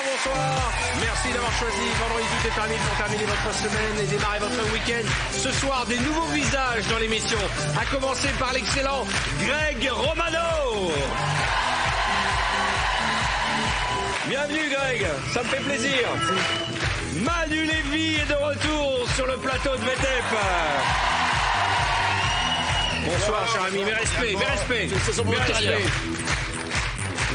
bonsoir. Merci d'avoir choisi Vendredi Tout est permis pour terminer votre semaine et démarrer votre week-end. Ce soir, des nouveaux visages dans l'émission. À commencer par l'excellent Greg Romano. Bienvenue Greg, ça me fait plaisir. Manu Lévy est de retour sur le plateau de VTEP. Bonsoir cher ami, mes respects.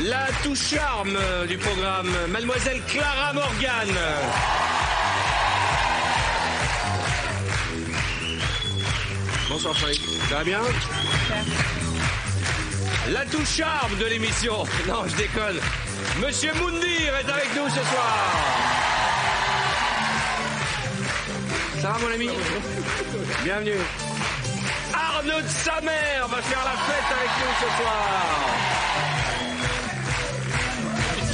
La touche charme du programme, Mademoiselle Clara Morgan. Bonsoir Charlie, ça va bien? La touche charme de l'émission, non je déconne, Monsieur Moundir est avec nous ce soir. Ça va mon ami? Bienvenue. Arnaud de Samer va faire la fête avec nous ce soir.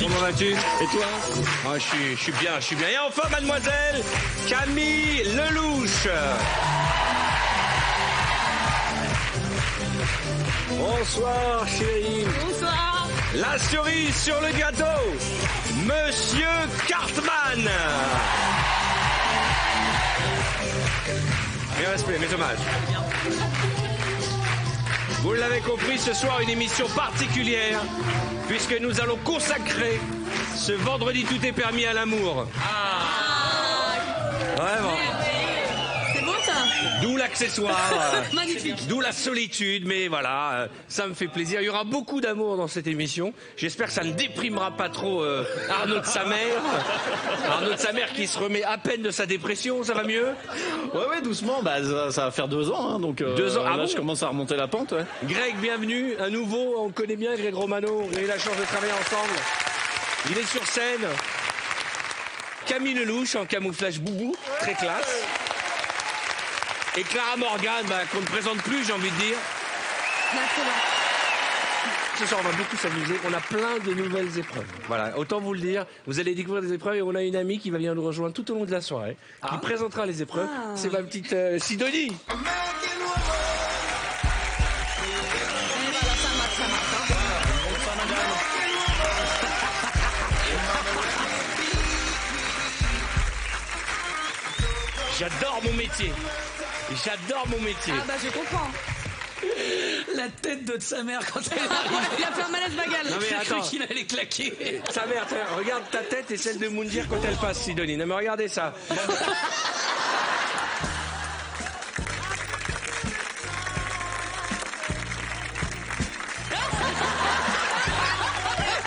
Comment vas-tu? Et toi? Je suis bien. Et enfin, mademoiselle Camille Lelouch. Bonsoir, chérie. Bonsoir. La cerise sur le gâteau, Monsieur Cartman. Mes respects, mes hommages. Vous l'avez compris, ce soir, une émission particulière, puisque nous allons consacrer ce vendredi tout est permis à l'amour. Vraiment. C'est beau ça. D'où l'accessoire. Magnifique. D'où la solitude, mais voilà, ça me fait plaisir. Il y aura beaucoup d'amour dans cette émission. J'espère que ça ne déprimera pas trop Arnaud de Samer. Arnaud de Samer qui se remet à peine de sa dépression, ça va mieux? Ouais, doucement, ça va faire 2 ans, hein, donc 2 ans. Ah là bon? je commence à remonter la pente, ouais. Greg, bienvenue, un nouveau, on connaît bien Greg Romano, on a eu la chance de travailler ensemble. Il est sur scène. Camille Lelouch en camouflage boubou, très classe. Et Clara Morgan, qu'on ne présente plus, j'ai envie de dire. Merci. Ce soir, on va beaucoup s'amuser. On a plein de nouvelles épreuves. Voilà, autant vous le dire. Vous allez découvrir des épreuves et on a une amie qui va venir nous rejoindre tout au long de la soirée, qui présentera les épreuves. C'est ma petite Sidonie. J'adore mon métier. Ah bah je comprends. La tête de sa mère quand elle est arrivée. Il a fait un malaise bagal. Non mais J'ai cru attends, qu'il allait claquer. sa mère, regarde ta tête et celle de Moundir quand elle passe, Sidonie. Non mais regardez ça. Elle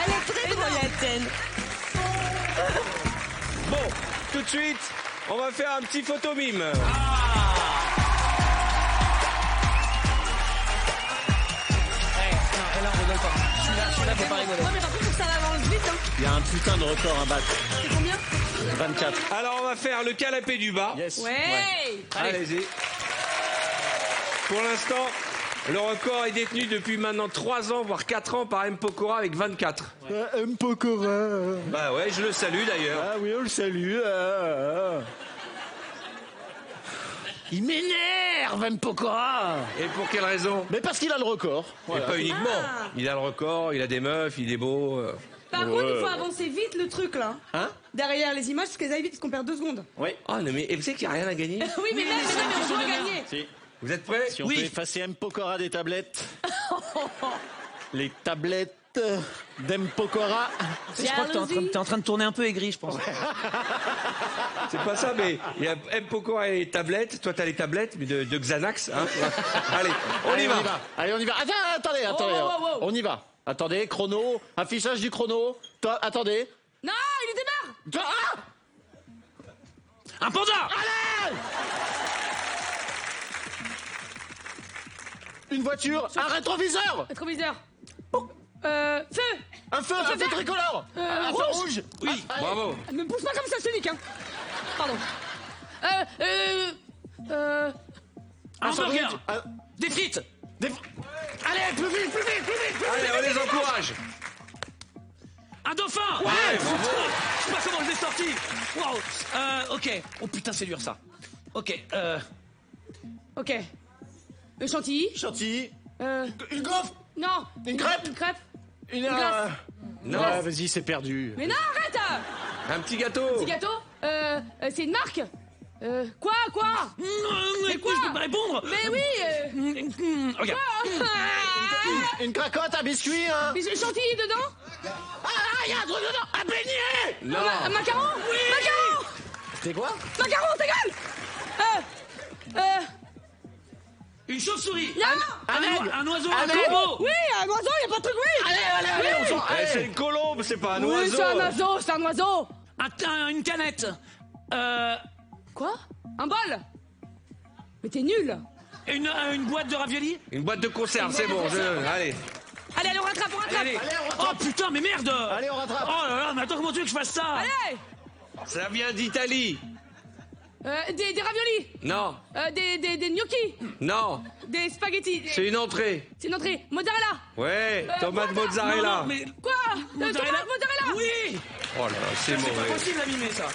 est très moyenne. Bon, tout de suite, on va faire un petit photomime. Celui-là, faut pas rigoler. Ouais, mais par contre, faut que ça avance vite. Hein. Il y a un putain de record à battre. C'est combien? 24. Alors on va faire le canapé du bas. Yes. Ouais. Allez-y. Pour l'instant, le record est détenu depuis maintenant 3 ans, voire 4 ans par M. Pokora avec 24. M. Pokora. Bah ouais, je le salue d'ailleurs. Ah oui, on le salue. Il m'énerve, M. Pokora. Et pour quelle raison? Mais parce qu'il a le record. Et Voilà. pas uniquement. Il a le record, il a des meufs, il est beau. Par contre, il faut avancer vite le truc là. Hein? Derrière les images, parce qu'elles aillent vite, parce qu'on perd 2 secondes. Oui. Ah non mais, et vous savez qu'il n'y a rien à gagner? Oui, mais là, on doit gagner. Si. Vous êtes prêts? Si on peut effacer M. Pokora des tablettes. Les tablettes d'M. Pokora. Je crois que t'es en train de tourner un peu aigri, je pense. C'est pas ça, mais il y a M. Pokora et les tablettes. Toi, t'as les tablettes, mais de Xanax. Hein. Allez, on y va. Allez, on y va. Attendez. wow. On y va. Attendez, chrono. Affichage du chrono. Toi, attendez. Non, il démarre. Un panda. Allez. Une voiture. Un rétroviseur. Rétroviseur. Feu. Un feu tricolore. Un feu rouge. Oui, bravo. Ne me pousse pas comme ça, Sonic. Hein. Pardon. Un sandwich. burger. Des frites. Allez, plus vite. Allez, on les encourage. Un dauphin. Ouais, bravo. Je sais pas comment je l'ai sorti. Wow. Ok. Oh putain, c'est dur ça. Ok. Ok. Chantilly. Chantilly. Une gaufre. Non. Une crêpe. Une crêpe. Une glace. Non. Ouais, vas-y, c'est perdu. Mais non, arrête. galette. Un petit gâteau. Petit gâteau. C'est une marque. Quoi? Mais quoi? je peux pas répondre. Mais oui. Regarde. Une cracotte, un biscuit, hein. Mais chantilly dedans? Ah, il y a un truc dedans. Un beignet. Non. Un macaron? Oui. Macaron. C'est quoi? Macaron, ta gueule. Une chauve-souris. Non. Un oiseau, Un un aigle. corbeau. Oui, un oiseau, y a pas de truc, oui. Allez, on s'en... Eh, c'est une colombe, c'est pas un Oui, oiseau. c'est un oiseau. Une canette. Quoi? Un bol? Mais t'es nul. Une boîte de raviolis. Une boîte de conserve, c'est bon. Allez. Allez, on rattrape. Allez. Oh putain, mais merde. Allez, on rattrape. Oh là là, mais attends, comment tu veux que je fasse ça? Allez. Ça vient d'Italie. Des raviolis. Non. Des gnocchis. Non. Des spaghettis. C'est une entrée. C'est une entrée. Mozzarella. Ouais. Tomate quoi, mozzarella. Non, mais... Quoi? Tomate mozzarella. Oui. Oh là là, c'est C'est pas mauvais. possible à mimer, ça.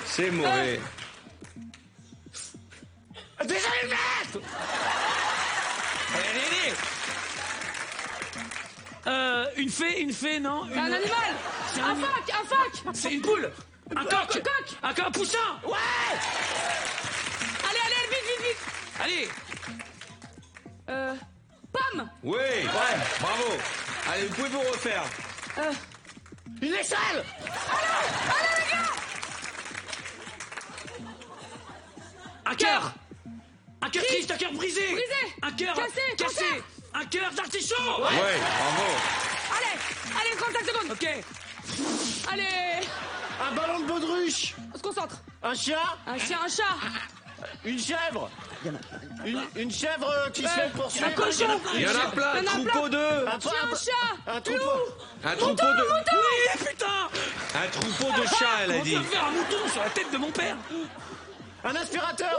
C'est mauvais. Déjà une merde. Allez. Une fée, non? Un animal. Un phaque. C'est une poule. Un coq. Un poussin. Ouais. Allez, vite. Allez. Pomme. Oui. Ouais. Bravo. Allez, vous pouvez vous refaire. Une aisselle. Un cœur. Un cœur triste, un cœur brisé. Un cœur Cassé. cassé. Un cœur d'artichaut. Ouais. Bravo. Allez, 35 secondes. Ok. Allez, Un ballon de baudruche. on se concentre. Un chien. Un chien, un chat. Une chèvre. Une chèvre qui se fait poursuivre. Un cochon. Il y en a plein. Un troupeau de. Un Chat. Un troupeau. Un troupeau de. Oui, putain. Un troupeau de chats, elle a Comment dit. tu vas faire un mouton sur la tête de mon père? Un aspirateur.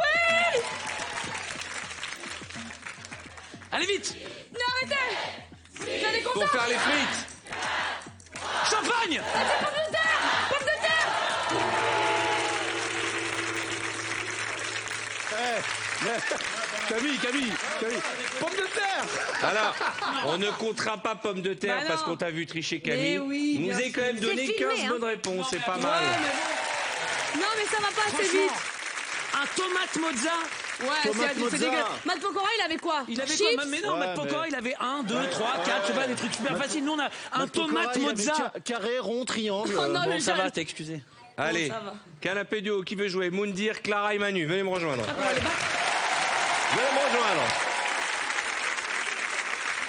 Allez vite. Non, arrêtez. J'en ai Pour content. faire les frites. Champagne. Pomme de terre. Camille. Pomme de terre. Alors, on ne comptera pas pommes de terre Bah non. parce qu'on t'a vu tricher, Camille. Mais oui, Vous nous bien avez quand même sûr. donné C'est filmé, 15 hein. bonnes réponses, c'est pas Ouais, mal. non, mais ça va pas assez Franchement, vite. un tomate mozza. Ouais, Tomate c'est mozza. dégueulasse. Matt Pokora, il avait quoi? Il avait Chips. quoi? Mais non, Ouais, Matt Pokora, mais- il avait 1, 2, 3, 4, je sais pas, des trucs super faciles. Nous, on a un tomate mozza. Carré, rond, triangle. Oh non, Bon, mais ça va, j'arrive. t'es excusé. Allez, ça va. canapé duo, qui veut jouer? Moundir, Clara et Manu, venez me rejoindre. Venez me rejoindre.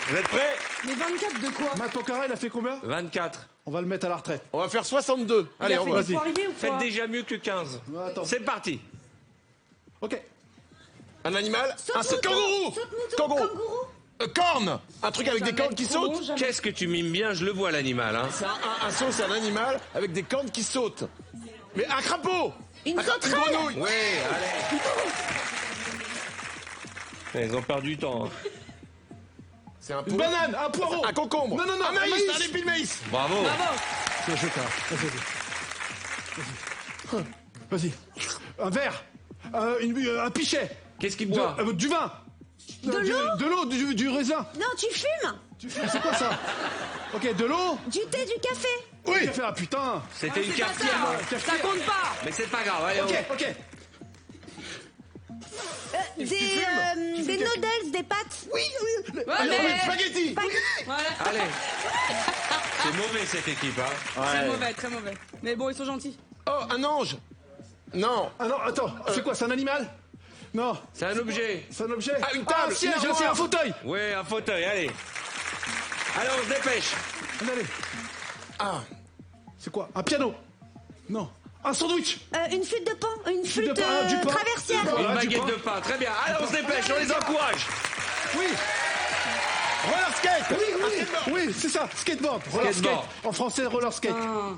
Vous êtes prêts? Mais 24 de quoi? Matt Pokora, il a fait combien? 24. On va le mettre à la retraite. On va faire 62. Allez, Il a on fait va. des poiriers ou Faites quoi? déjà mieux que 15. Attends. C'est parti. Ok. Un animal. Un kangourou. Kangourou. Corne. Un truc avec des cornes qui sautent. Qu'est-ce que tu mimes bien, je le vois l'animal. Hein. C'est un saut, c'est un animal avec des cornes qui sautent. Mais un crapaud. Une Une sauterelle. grenouille. Ouais, allez. Ils ont perdu du temps. Hein. C'est un Une poule. banane, un poireau. Un concombre. Non, Un maïs. maïs. Un épi de maïs. Bravo. C'est chaud, Vas-y. Un verre. Un pichet. Qu'est-ce qu'il boit? Du vin. De l'eau, du raisin. Non, tu fumes. C'est quoi ça? Ok, de l'eau. Du thé, du café. Oui. Ah putain. C'était une C'est pas cafetière. ça. Ça compte pas. Mais c'est pas grave, allez, Ok, ok. Des noodles, des pâtes. Oui. Ouais, Oui, mais... spaghetti. Voilà. Allez. C'est mauvais cette équipe, hein. Très mauvais, très mauvais. Mais bon, ils sont gentils. Oh, un ange. Non. Ah non, attends. C'est quoi? C'est un animal? Non. C'est un objet. C'est un objet. Ah, une table, si, une c'est armoire. un fauteuil. Ouais, un fauteuil, allez. Allez, on se dépêche. Allez. Ah. C'est quoi? Un piano. Non. Un sandwich. Une flûte de pan. Une flûte de pain, du pain. traversière. Du pain. Une Voilà, du baguette pain. de pain, très bien. Allez, on se dépêche, on les encourage. Oui. Roller skate. Oui, c'est ça. Skateboard. Roller Skateboard. skate. En français, roller skate. Ah.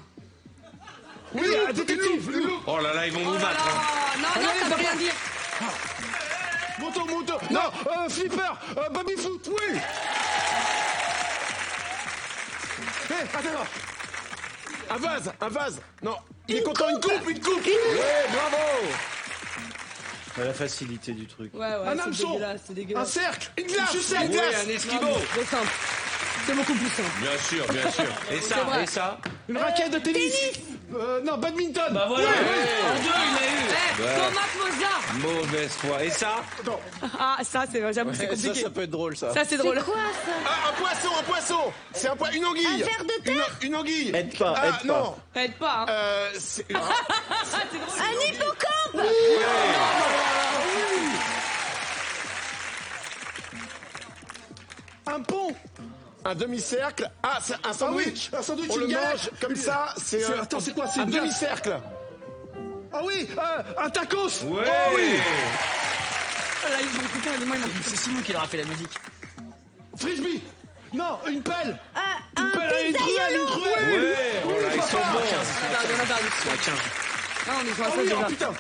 Oui, un détective. Oh là là, ils vont nous Oh là battre. là. Hein. Non, non, ça veut rien dire. Moto. Non, flipper. Baby-foot. Oui. Attends. Un vase. Non. Il est content. Une coupe. Ouais, bravo. La facilité du truc. Ouais, Un c'est hameçon. dégueulasse, c'est Un dégueulasse. cercle. Une glace. sucette. Une Oui, glace. un esquimau. C'est simple. C'est beaucoup plus simple. Bien sûr, bien sûr. Et ça, vrai. et ça. Une raquette de tennis. Non, badminton. Bah voilà, en 2, il l'a eu. Tomate Mozart. Mauvaise foi. Et ça? Ah, ça, j'avoue, c'est compliqué. Ça peut être drôle, ça. Ça, c'est drôle. C'est quoi ça? Ah, un poisson. C'est une anguille. Un ver de terre? Une anguille. Aide pas, Ah, aide pas. non. Aide pas, hein. C'est... C'est drôle. Un hippocampe. Un pont. Un demi-cercle. Ah, c'est un sandwich. oui, un sandwich, On une le galette. mange comme ça. C'est Attends, c'est quoi? C'est un une glace. demi-cercle. Ah oui, un tacos. Ouais. Oh oui. Là, ils vont couper un des mains. C'est Simon qui leur a fait la musique. Frisbee. Non, une pelle. Un Une pelle, une truelle. Ouais. Oh là, ils sont bons. On a perdu. Non, on est sur la Ah scène oui, oh déjà. putain.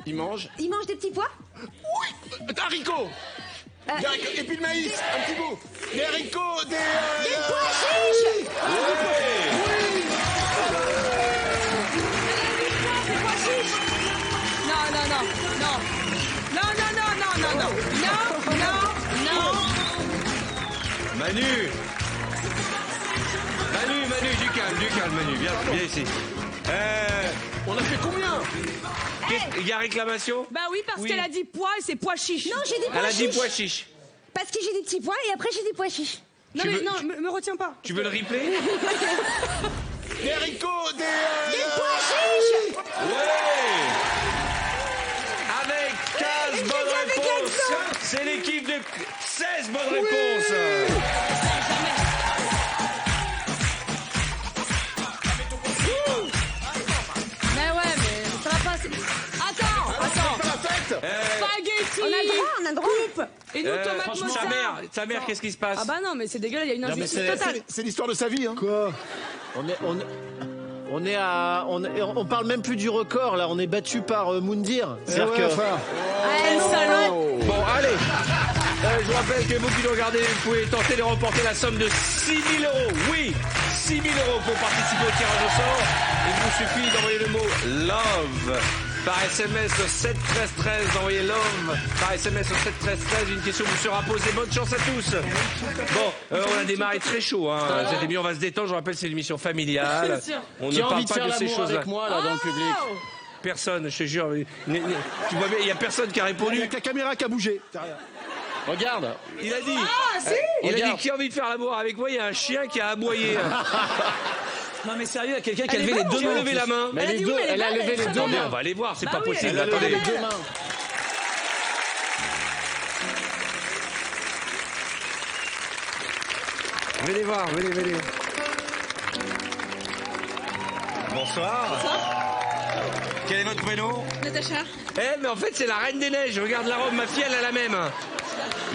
Il mange. Il mange des petits pois? Haricots. Des haricots. Et puis le maïs. Un petit bout. Des haricots. Des Pois chiches. Manu, du calme, Manu, viens ici. On a fait combien? Il y a réclamation? Bah oui, parce qu'elle a dit pois et c'est pois chiche. Non, j'ai dit Elle pois a dit chiches. pois chiche. Parce que j'ai des petits pois et après j'ai des pois chiches. Non, Tu mais veux- non, me retiens pas. Tu veux le replay? Des haricots. Des pois chiches. Ouais! Avec 15 bonnes avec réponses, Alexandre. c'est l'équipe de 16 bonnes réponses. Mais ouais, mais ça va pas. Attends. Pas la fête. Spaghetti. On a le droit. Coupe. Et nous, tomate Franchement, Mozart. sa mère, qu'est-ce qui se passe? Ah bah non, mais c'est dégueulasse, il y a une mais injustice c'est- totale. C'est l'histoire de sa vie. Hein. Quoi? On parle même plus du record, là. On est battu par Moundir. C'est-à-dire que... Ah, le salaud. Bon, allez. Je vous rappelle que vous qui nous regardez, vous pouvez tenter de remporter la somme de 6 000 €. Oui, 6 000 € pour participer au tirage au sort. Il vous suffit d'envoyer le mot LOVE par SMS au 7 13 13. Envoyez LOVE par SMS au 7 13 13. Une question vous sera posée. Bonne chance à tous. Bon, on a démarré très chaud. Hein. Cette émission, on va se détendre. Je vous rappelle, c'est une émission familiale. Bien sûr. On Qui ne a parle envie de pas faire de ces l'amour choses-là. avec moi, là, dans le public? Personne, je te jure. Tu vois bien, il y a personne qui a Il répondu. y a que la caméra qui a bougé. Derrière. Regarde. Il a dit. Ah, si. Il a dit Regarde. qui a envie de faire l'amour avec moi. Il y a un chien qui a aboyé. Non mais sérieux, il y a quelqu'un qui a Elle est levé les bonne, deux Qui a mains. levé la main? Mais Elle a les dit deux, oui, mais elle a elle est levé belle, les elle est deux très Attendez, mains. on va aller voir. C'est Bah pas oui, possible. Elle a Attendez. levé les deux mains. Venez voir, venez. Bonsoir. Quel est votre prénom? Natacha. Mais en fait, c'est la Reine des Neiges. Regarde la robe, ma fille, elle a la même.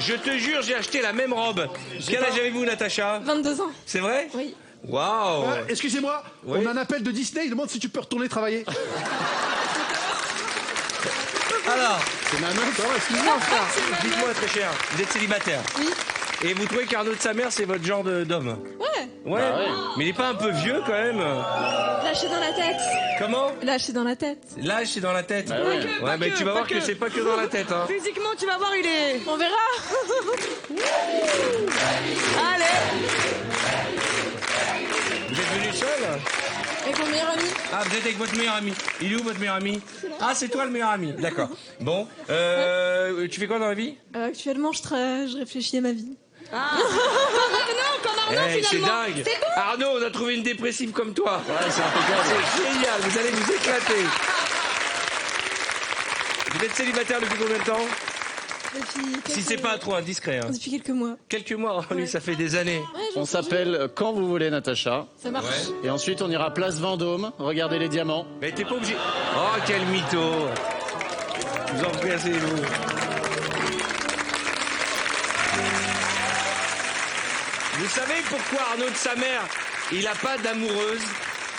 Je te jure, j'ai acheté la même robe. Quel âge avez-vous, Natacha? 22 ans. C'est vrai? Oui. Waouh. Excusez-moi, Oui. on a un appel de Disney, il demande si tu peux retourner travailler. Alors, C'est Nana, ça va, excuse-moi, frère. dites-moi, très cher, vous êtes célibataire? Oui. Et vous trouvez qu'Arnaud de sa mère, c'est votre genre d'homme? Ouais. Ouais. Bah ouais. Mais il est pas un peu vieux quand même? Lâché dans la tête. Comment? Lâché dans la tête. L'âge, c'est dans la tête. Bah ouais. Ouais, mais tu vas voir que c'est pas que dans la tête. Hein. Physiquement, tu vas voir, il est. On verra. Allez. Vous êtes venu seul? Avec mon meilleur ami. Ah, vous êtes avec votre meilleur ami. Il est où votre meilleur ami? Ah, c'est toi le meilleur ami. D'accord. Bon, tu fais quoi dans la vie? Actuellement, je réfléchis à ma vie. Ah. Non, comme Arnaud, C'est finalement. dingue. Arnaud, on a trouvé une dépressive comme toi. Ouais, c'est impeccable. C'est génial, vous allez vous éclater. Vous êtes célibataire depuis combien de temps? Si c'est pas trop indiscret. Hein. Depuis quelques mois. Quelques mois, lui, ça fait des années. On s'appelle Quand vous voulez, Natacha. Ça marche. Et ensuite, on ira place Vendôme, regarder les diamants. Mais t'es pas obligé. Oh, quel mytho. Je vous en prie, asseyez-vous. Vous savez pourquoi Arnaud de sa mère, il a pas d'amoureuse?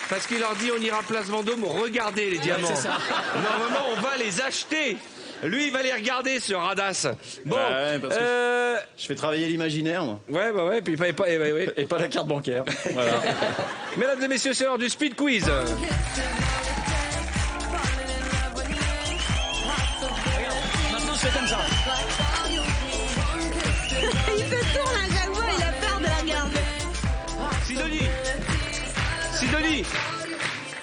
Parce qu'il leur dit on ira place Vendôme regarder les diamants. Normalement, on va les acheter. Lui, il va les regarder, ce radasse. Bon, Bah ouais, parce Je fais travailler l'imaginaire, moi. ouais, puis pas, Et pas la carte bancaire. Voilà. Mesdames et messieurs, c'est l'heure du speed quiz. Maintenant je fais comme ça. Il se tourne à chaque fois, il a peur de la regarder. Sidonie, Sidonie,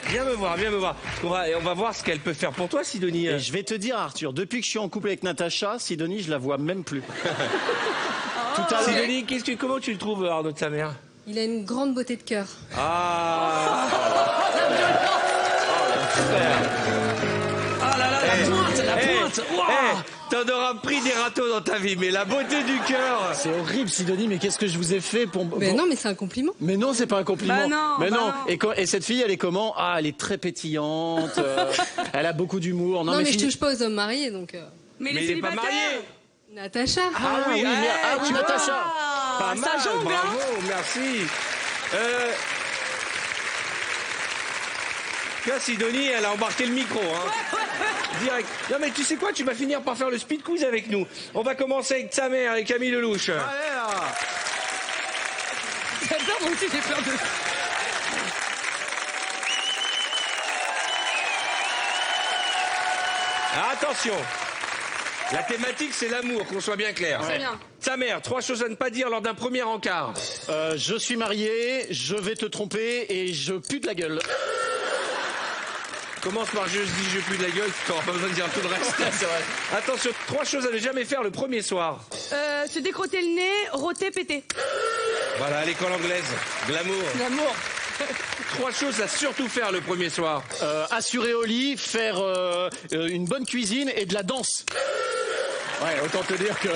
viens me voir, viens me voir. On va voir ce qu'elle peut faire pour toi, Sidonie. Et je vais te dire, Arthur, depuis que je suis en couple avec Natacha, Sidonie, je la vois même plus. Tout à l'heure. Sidonie, comment tu le trouves, Arnaud de sa mère? Il a une grande beauté de cœur. Ah. Ah là là, la pointe. Waouh. T'en auras pris des râteaux dans ta vie, mais la beauté du cœur. C'est horrible, Sidonie, mais qu'est-ce que je vous ai fait pour... Mais non, mais c'est un compliment. Mais non, c'est pas un compliment. Bah non, mais bah non. non. Et cette fille, elle est comment? Ah, elle est très pétillante. Elle a beaucoup d'humour. Non, mais je fini- touche pas aux hommes mariés, donc... Mais il est pas marié. Natacha. Ah oui, Natacha. Pas mal, jambe, bravo, merci. Là, Sidonie, elle a embarqué le micro, hein. Direct. Non, mais tu sais quoi, tu vas finir par faire le speed quiz avec nous. On va commencer avec ta mère et Camille Lelouch. J'adore, moi aussi j'ai peur de... Attention. La thématique, c'est l'amour, qu'on soit bien clair. C'est bien. Ta mère, 3 choses à ne pas dire lors d'un premier encart. Je suis marié, je vais te tromper et je pue de la gueule. Commence par je dis je pue de la gueule, tu n'auras pas besoin de dire tout le reste. C'est vrai. Attention, 3 choses à ne jamais faire le premier soir. Se décrotter le nez, rôter, péter. Voilà, à l'école anglaise. Glamour. L'amour. 3 choses à surtout faire le premier soir. Assurer au lit, faire une bonne cuisine et de la danse. Ouais, autant te dire que...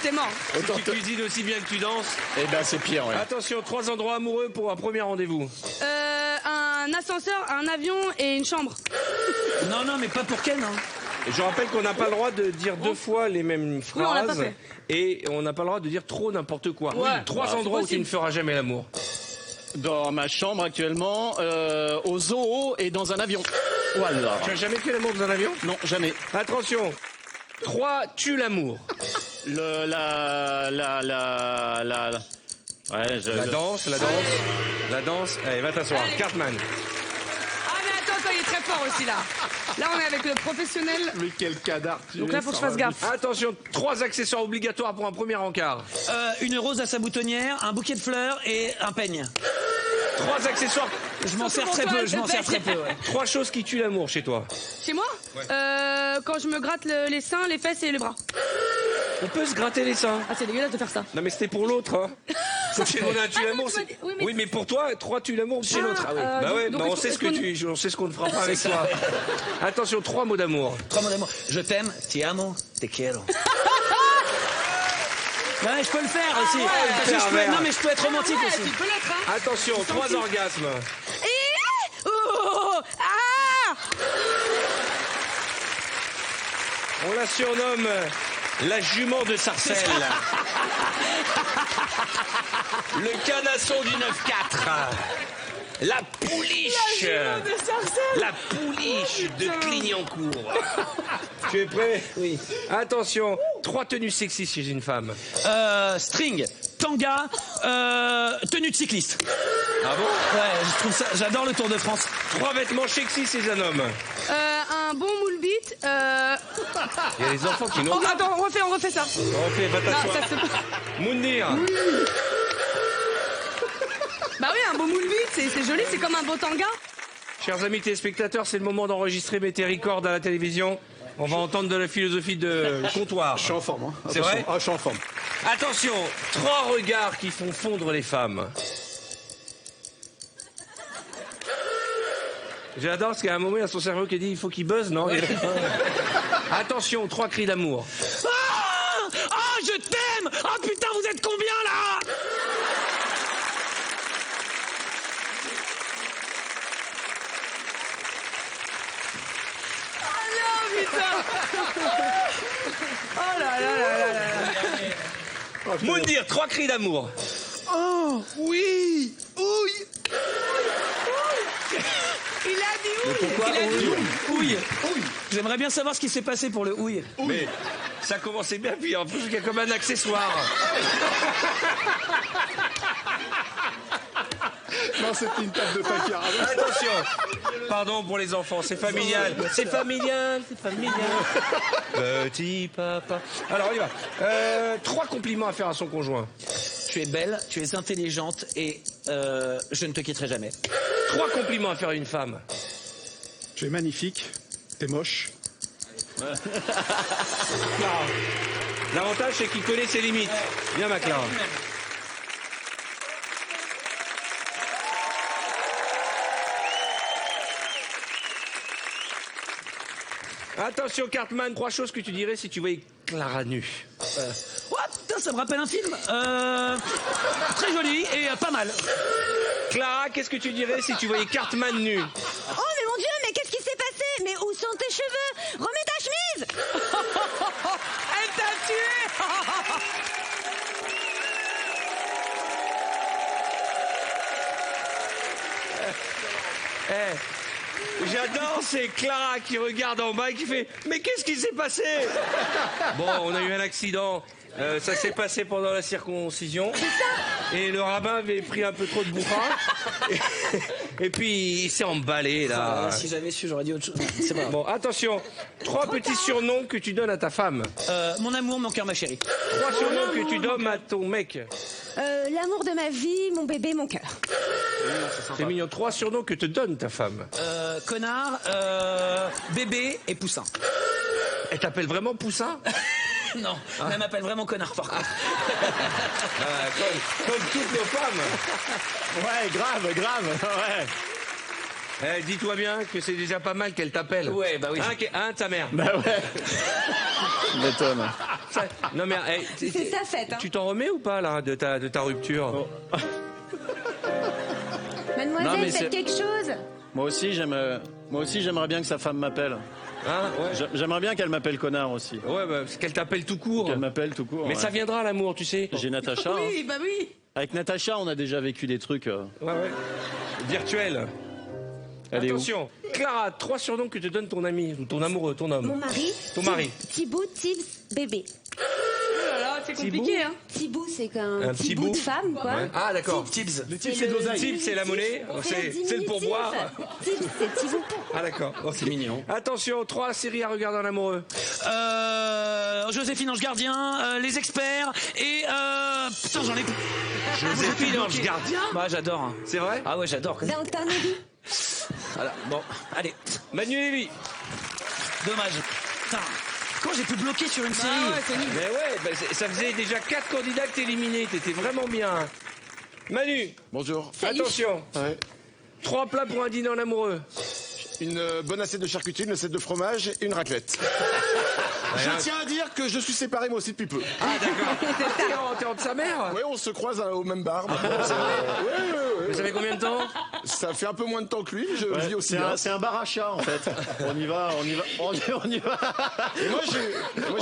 T'es mort. Si tu cuisines aussi bien que tu danses. Eh ben, c'est pire, ouais. Attention, 3 endroits amoureux pour un premier rendez-vous. Un ascenseur, un avion et une chambre. Non, mais pas pour Ken, hein. Et je rappelle qu'on n'a pas le droit de dire 2 fois les mêmes phrases. Oui, on l'a pas fait. Et on n'a pas le droit de dire trop n'importe quoi. Ouais. 3 c'est endroits où tu possible. ne feras jamais l'amour. Dans ma chambre actuellement, au zoo et dans un avion. Voilà. Tu as jamais fait l'amour dans un avion? Non, jamais. Attention. 3 tue l'amour. Ouais, La danse. Allez, va t'asseoir. Allez. Cartman. Ah mais attends, il est très fort aussi là. Là on est avec le professionnel. Mais quel cadavre. Donc là faut que je fasse gaffe. Attention, 3 accessoires obligatoires pour un premier encart. Une rose à sa boutonnière, un bouquet de fleurs et un peigne. 3 accessoires. Je m'en sers pour très toi, peu, je m'en sers très peu, ouais. 3 choses qui tuent l'amour chez toi. Chez moi quand je me gratte les seins, les fesses et les bras. On peut se gratter les seins. Ah c'est dégueulasse de faire ça. Non mais c'était pour l'autre. Hein. Chez nous, on a un tue Ah non, l'amour. tu m'as dit- oui, mais- Oui, mais pour toi, 3 tue l'amour chez l'autre. Ah oui. Bah ouais, donc bah on est-ce sait ce que qu'on- on sait ce qu'on ne fera pas avec toi. Attention, 3 mots d'amour. 3 mots d'amour. Je t'aime, ti amo, te quiero. Ouais, je peux le faire aussi. Parce que pervers. non, mais je peux être romantique Ouais, aussi. tu peux l'être hein. Attention, 3 orgasmes. Oh, ah On la surnomme la jument de Sarcelles. Le canasson du 9-4. La pouliche. La pouliche de Clignancourt. Tu es prêt? Oui. Attention, 3 tenues sexy chez une femme. String, tanga, tenue de cycliste. Ah bon? Ouais, je trouve ça, j'adore le Tour de France. 3 vêtements sexy chez un homme. un bon moule bite. Il y a les enfants qui n'ont Oh, attends, on refait ça. On fait, va Non, t'asseoir. ça c'est pas. Mounir. Bah oui, un beau moule bite, c'est joli, c'est comme un beau tanga. Chers amis téléspectateurs, c'est le moment d'enregistrer Météo Record à la télévision. On va entendre de la philosophie de comptoir. Je suis en forme. Hein. C'est Attention. vrai? Ah, je suis en forme. Attention, 3 regards qui font fondre les femmes. J'adore parce qu'à un moment, il y a son cerveau qui dit il faut qu'il buzz, non? Attention, 3 cris d'amour. Ah, je t'aime. Ah putain, vous êtes combien là? Oh là là là là là. Moundir, 3 cris d'amour. Oh, oui. Oui. Il a dit oui. Pourquoi? Il a dit houille. J'aimerais bien savoir ce qui s'est passé pour le houille. Mais ça commençait bien, puis en plus, il y a comme un accessoire. Non, c'était une table de paquard. Attention. Pardon pour les enfants, c'est familial. C'est familial, c'est familial. Petit papa. Alors, on y va. 3 compliments à faire à son conjoint. Tu es belle, tu es intelligente et je ne te quitterai jamais. 3 compliments à faire à une femme. Tu es magnifique, t'es moche. Clara. L'avantage, c'est qu'il connaît ses limites. Viens, ma Clara. Attention, Cartman, 3 choses que tu dirais si tu voyais Clara nue. Oh, putain, ça me rappelle un film. Très joli et pas mal. Clara, qu'est-ce que tu dirais si tu voyais Cartman nu? Oh, mais mon Dieu, mais qu'est-ce qui s'est passé? Mais où sont tes cheveux? Remets ta chemise! Elle t'a tué. J'adore, c'est Clara qui regarde en bas et qui fait « Mais qu'est-ce qui s'est passé ?» Bon, on a eu un accident. Ça s'est passé pendant la circoncision. Et le rabbin avait pris un peu trop de bouffin. Et puis, il s'est emballé, là. Si j'avais su, j'aurais dit autre chose. C'est pas grave. Bon, attention. 3 petits surnoms que tu donnes à ta femme. Mon amour, mon cœur, ma chérie. 3 surnoms que tu donnes à ton mec. L'amour de ma vie, mon bébé, mon cœur. C'est mignon. 3 surnoms que te donne ta femme. Connard, bébé et poussin. Elle t'appelle vraiment Poussin? Non, elle m'appelle vraiment connard par contre. Comme toutes nos femmes. Ouais, grave, ouais. Dis-toi bien que c'est déjà pas mal qu'elle t'appelle. Ouais, bah oui. Ta mère. Bah ouais. Je m'étonne. Non mais C'est sa fête, hein. tu t'en remets ou pas là de ta rupture? Mademoiselle, Non, mais faites quelque chose. Moi aussi, j'aimerais bien que sa femme m'appelle. Hein? Ouais. J'aimerais bien qu'elle m'appelle connard aussi. Ouais, bah, parce qu'elle t'appelle tout court. Qu'elle m'appelle tout court. Mais ouais. ça viendra l'amour, tu sais. J'ai Natacha. hein. Oui, bah oui. Avec Natacha, on a déjà vécu des trucs. Ouais. Virtuel. Elle est où? Attention. Clara, 3 surnoms que te donne ton ami, ou ton amoureux, ton homme. Mon mari. Ton mari. Thibaut, Tibbs, bébé. Oh là là, c'est compliqué, hein. Thibaut, c'est qu'un Un petit petit bout bout. de femme, quoi. Ouais. Ah d'accord. Tibbs. Le type, c'est de l'oseille. Type, c'est la monnaie. C'est le pourboire. Tibbs, c'est Thibaut. Ah d'accord. C'est mignon. Attention, 3 séries à regarder en amoureux. Joséphine Ange Gardien, Les Experts et putain j'en ai plus. Joséphine Ange Gardien. Bah j'adore. Hein. C'est vrai? Ah ouais j'adore. Downton Abbey. Voilà. Bon, allez. Manu Lévy. Dommage. Putain. Quand j'ai pu bloquer sur une série. Ah ouais, c'est nul. Mais ouais, bah, ça faisait déjà 4 candidats que t'éliminais. T'étais vraiment bien. Manu, Bonjour. attention. Ouais. 3 plats pour un dîner en amoureux. Une bonne assiette de charcuterie, une assiette de fromage et une raclette. Je tiens à dire que je suis séparé moi aussi depuis peu. Ah d'accord. T'es entre sa mère. Ouais, on se croise au même bar. Ouais. Vous savez combien de temps? Ça fait un peu moins de temps que lui, je vis aussi C'est bien. un bar à chat en fait. On y va. Et moi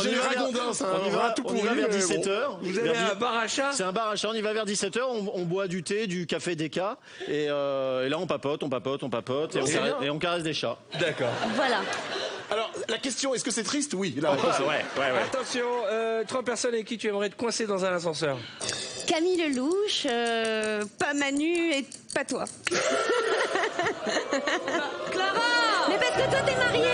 j'ai les ragondins, c'est un On y rat va, tout on y pourri. va vers mais 17h. Vous avez un bar à chat? C'est un bar à chat, on y va vers 17h, on boit du thé, du café déca, et là on papote, et on caresse des chats. D'accord. Voilà. Alors, la question, est-ce que c'est triste? Oui. La réponse est Ouais. Attention, 3 personnes avec qui tu aimerais te coincer dans un ascenseur. Camille Lelouch, pas Manu et pas toi. Clara. Mais parce que toi t'es mariée.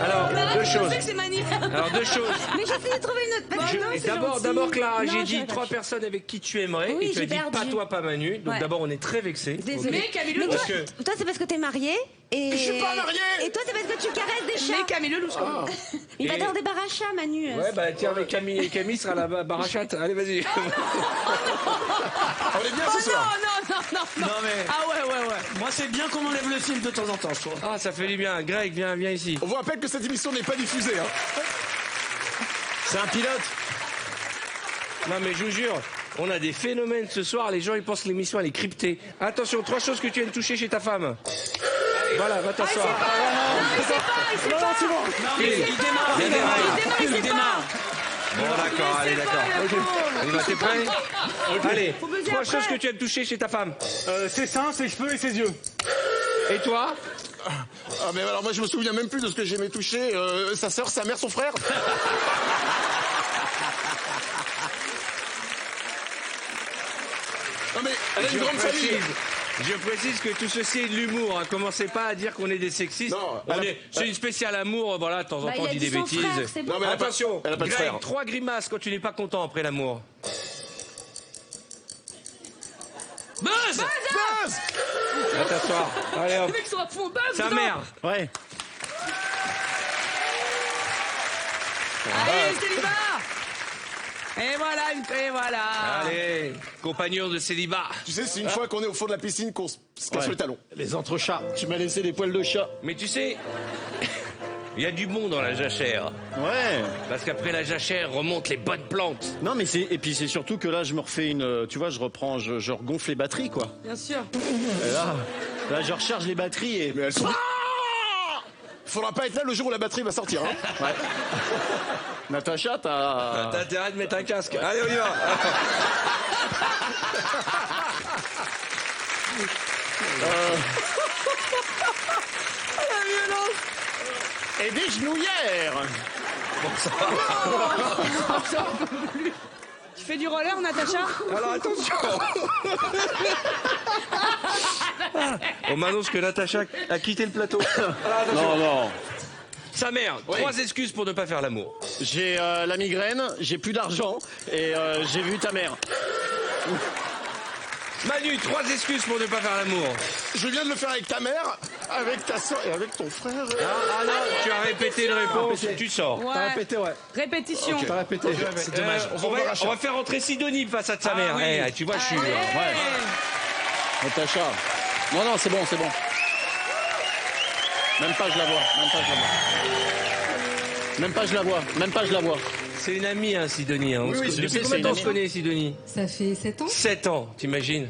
Alors, Clara, 2 tu choses. sais que c'est Manu. Alors, 2 choses. Mais j'essaie de trouver une autre personne. non, c'est D'abord, gentil. Clara, Non, j'ai je dit vais 3 pas. personnes avec qui tu aimerais. Oui, Et tu as j'ai dit perdu. pas toi, pas Manu. Donc Ouais. d'abord, on est très vexés. Désolée. Mais Camille Mais Lelouch. toi, Parce que- toi, c'est parce que t'es mariée et. Je suis pas marié. Et toi c'est parce que tu caresses des Mais chats. Camille Lelouch, quoi. Il va Et- dans des bar à chats, Manu. Ouais, bah tiens, avec Camille. Et Camille sera la barachate. Allez, vas-y. On est bien Oh ce soir. non. Non mais. Ah ouais. Moi c'est bien qu'on enlève le film de temps en temps je trouve. Ah, ça fait du bien. Greg, viens ici. On vous rappelle que cette émission n'est pas diffusée. Hein. C'est un pilote. Non, mais je vous jure, on a des phénomènes ce soir. Les gens, ils pensent que l'émission, elle est cryptée. Attention, 3 choses que tu aimes toucher chez ta femme. Voilà, va t'asseoir. Il sait pas. Non mais il démarre. Bon, d'accord, allez, d'accord. On y va, t'es prêt? Allez, buzzer 3 après. choses que tu aimes toucher chez ta femme. Ses seins, ses cheveux et ses yeux. Et toi? Ah, mais alors moi je me souviens même plus de ce que j'aimais toucher. Sa sœur, sa mère, son frère. Non mais elle a une grande famille. Je précise que tout ceci est de l'humour. Hein. Commencez pas à dire qu'on est des sexistes. Non, C'est une spéciale amour. Voilà, de temps en Bah, temps, il on a dit dit des son bêtises. frère, c'est bon. Non, mais elle a pas- Attention, elle a pas de Greg, frère. 3 grimaces quand tu n'es pas content après l'amour. Buzz. Buzz. Va t'asseoir. Allez hop. Les mecs sont à fond. Buzz, Sa putain. mère. Ouais. Allez, célibat. Et voilà. Allez, compagnon de célibat. Tu sais, c'est une fois qu'on est au fond de la piscine qu'on se casse Ouais. le talon. Les entrechats. Tu m'as laissé des poils de chat. Mais tu sais, il y a du bon dans la jachère. Ouais. Parce qu'après la jachère remontent les bonnes plantes. Non, mais et puis c'est surtout que là, je me refais une. Tu vois, je reprends, je regonfle les batteries, quoi. Bien sûr. Et là, je recharge les batteries et. Mais elles sont... Faudra pas être là le jour où la batterie va sortir. Hein. Ouais. Natacha, T'as intérêt de mettre un casque. Allez, on y va. Et des genouillères. Tu fais du roller, Natacha? Alors attention. On m'annonce que Natacha a quitté le plateau. Alors, attention. Non. Sa mère, Oui. 3 excuses pour ne pas faire l'amour. J'ai la migraine, j'ai plus d'argent et j'ai vu ta mère. Manu, 3 excuses pour ne pas faire l'amour. Je viens de le faire avec ta mère, avec ta soeur et avec ton frère. Ah non, tu as répété une réponse, tu sors. Ouais. T'as répété, ouais. Répétition. T'as répété. C'est dommage. On va faire entrer Sidonie face à sa mère. oui. Eh, tu vois, je suis... Allez. Ouais. Natacha. Non, c'est bon. Même pas je la vois. Même pas je la vois. C'est une amie, hein, Sidonie. Hein. Oui, je Depuis sais, combien c'est de temps une on se connaît, Sidonie? Ça fait 7 ans. 7 ans, t'imagines?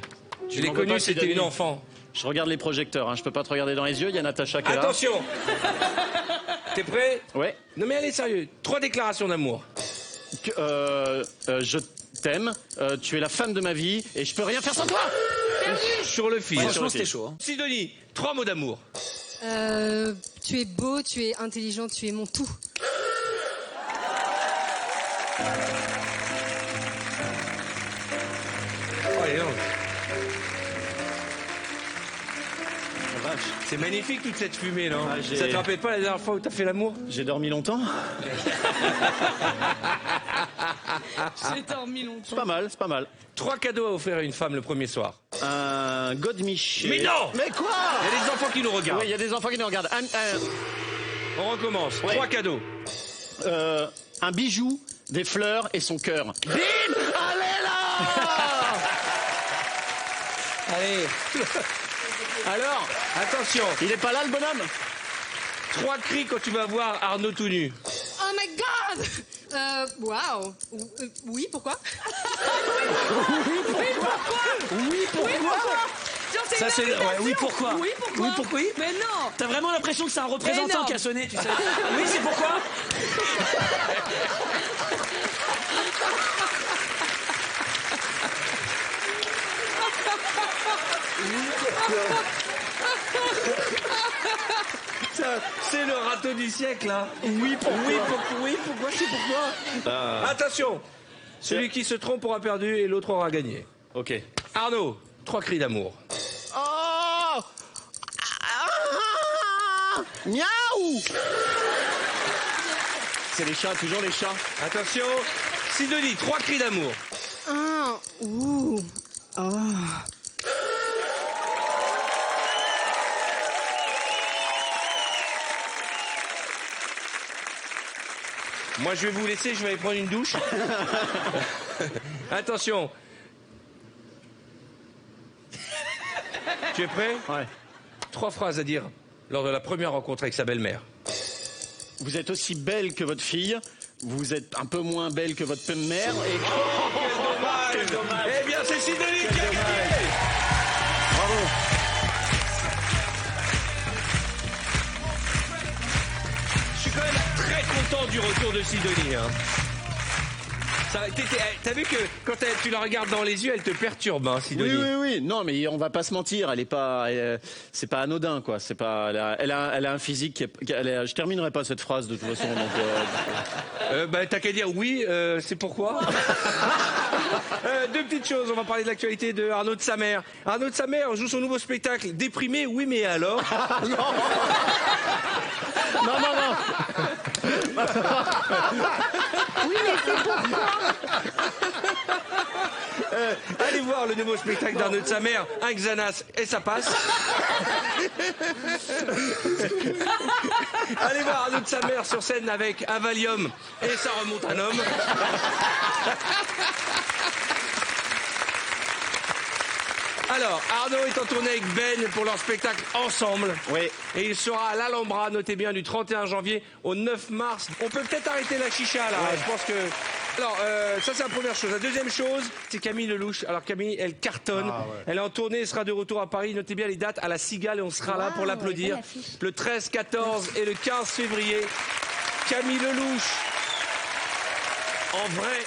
Je l'ai m'en veux connue, pas, c'était Sidonie. une enfant. Je regarde les projecteurs, hein. Je peux pas te regarder dans les yeux, il y a Natacha qui est là. Attention. T'es prêt? Ouais. Non mais allez, sérieux. 3 déclarations d'amour. Je t'aime, tu es la femme de ma vie et je peux rien faire sans toi. Sur le fil. Franchement, c'était chaud. Hein. Sidonie, 3 mots d'amour. Tu es beau, tu es intelligent, tu es mon tout. Oh, allez, non. La vache. C'est magnifique toute cette fumée, non? Ah, j'ai- Ça te rappelle pas la dernière fois où t'as fait l'amour? J'ai dormi longtemps. J'ai dormi longtemps. C'est pas mal. 3 cadeaux à offrir à une femme le premier soir. Un godemiché. Mais non! Mais quoi? Il y a des enfants qui nous regardent. Oui, il y a des enfants qui nous regardent. On recommence. Ouais. 3 cadeaux. Un bijou, des fleurs et son cœur. Bim! Allez là! Allez. Alors, Attention. il est pas là le bonhomme? 3 cris quand tu vas voir Arnaud tout nu. Oh my god! Waouh! Oui, pourquoi? Genre, c'est Ça, une c'est- invitation. ouais, oui, pourquoi? Oui, pourquoi? Oui, pourquoi? Mais non. T'as vraiment l'impression que c'est un représentant Énorme. qui a sonné, tu sais. Oui, c'est pourquoi? Ça, c'est le râteau du siècle, hein. Oui, pourquoi? Oui, pourquoi, c'est pourquoi. Attention. Celui qui se trompe aura perdu et l'autre aura gagné. Ok. Arnaud, 3 cris d'amour. Oh! Miaou! C'est les chats, toujours les chats. Attention. Sidonie, 3 cris d'amour. Ah, ouh. Oh. Moi, je vais vous laisser, je vais aller prendre une douche. Attention. Tu es prêt? Ouais. 3 phrases à dire lors de la première rencontre avec sa belle-mère. Vous êtes aussi belle que votre fille. Vous êtes un peu moins belle que votre mère. Et... Quel dommage. Eh bien, c'est Sidonie qui a gagné. Bravo. Je suis quand même très content du retour de Sidonie. Hein. T'as vu que quand tu la regardes dans les yeux, elle te perturbe, hein, Sidonie. Oui. Non, mais on va pas se mentir. Elle est pas. C'est pas anodin, quoi. C'est pas. Elle a un physique qui est. Je terminerai pas cette phrase de toute façon. Donc. T'as qu'à dire oui, c'est pourquoi. 2 petites choses, on va parler de l'actualité de Arnaud de sa mère. Arnaud de sa mère joue son nouveau spectacle Déprimé, oui mais alors. Non. Oui, mais c'est pourquoi. Allez voir le nouveau spectacle d'Arnaud de sa mère, un Xanax et ça passe. Allez voir Arnaud de sa mère sur scène avec un Valium et ça remonte un homme. Alors, Arnaud est en tournée avec Ben pour leur spectacle Ensemble. Oui. Et il sera à l'Alhambra, notez bien, du 31 janvier au 9 mars. On peut peut-être arrêter la chicha, là. Je pense que... Alors, ça, c'est la première chose. La deuxième chose, c'est Camille Lelouch. Alors, Camille, elle cartonne. Elle est en tournée, elle sera de retour à Paris. Notez bien les dates à la Cigale et on sera là pour l'applaudir. Le 13, 14 et le 15 février. Camille Lelouch. En vrai.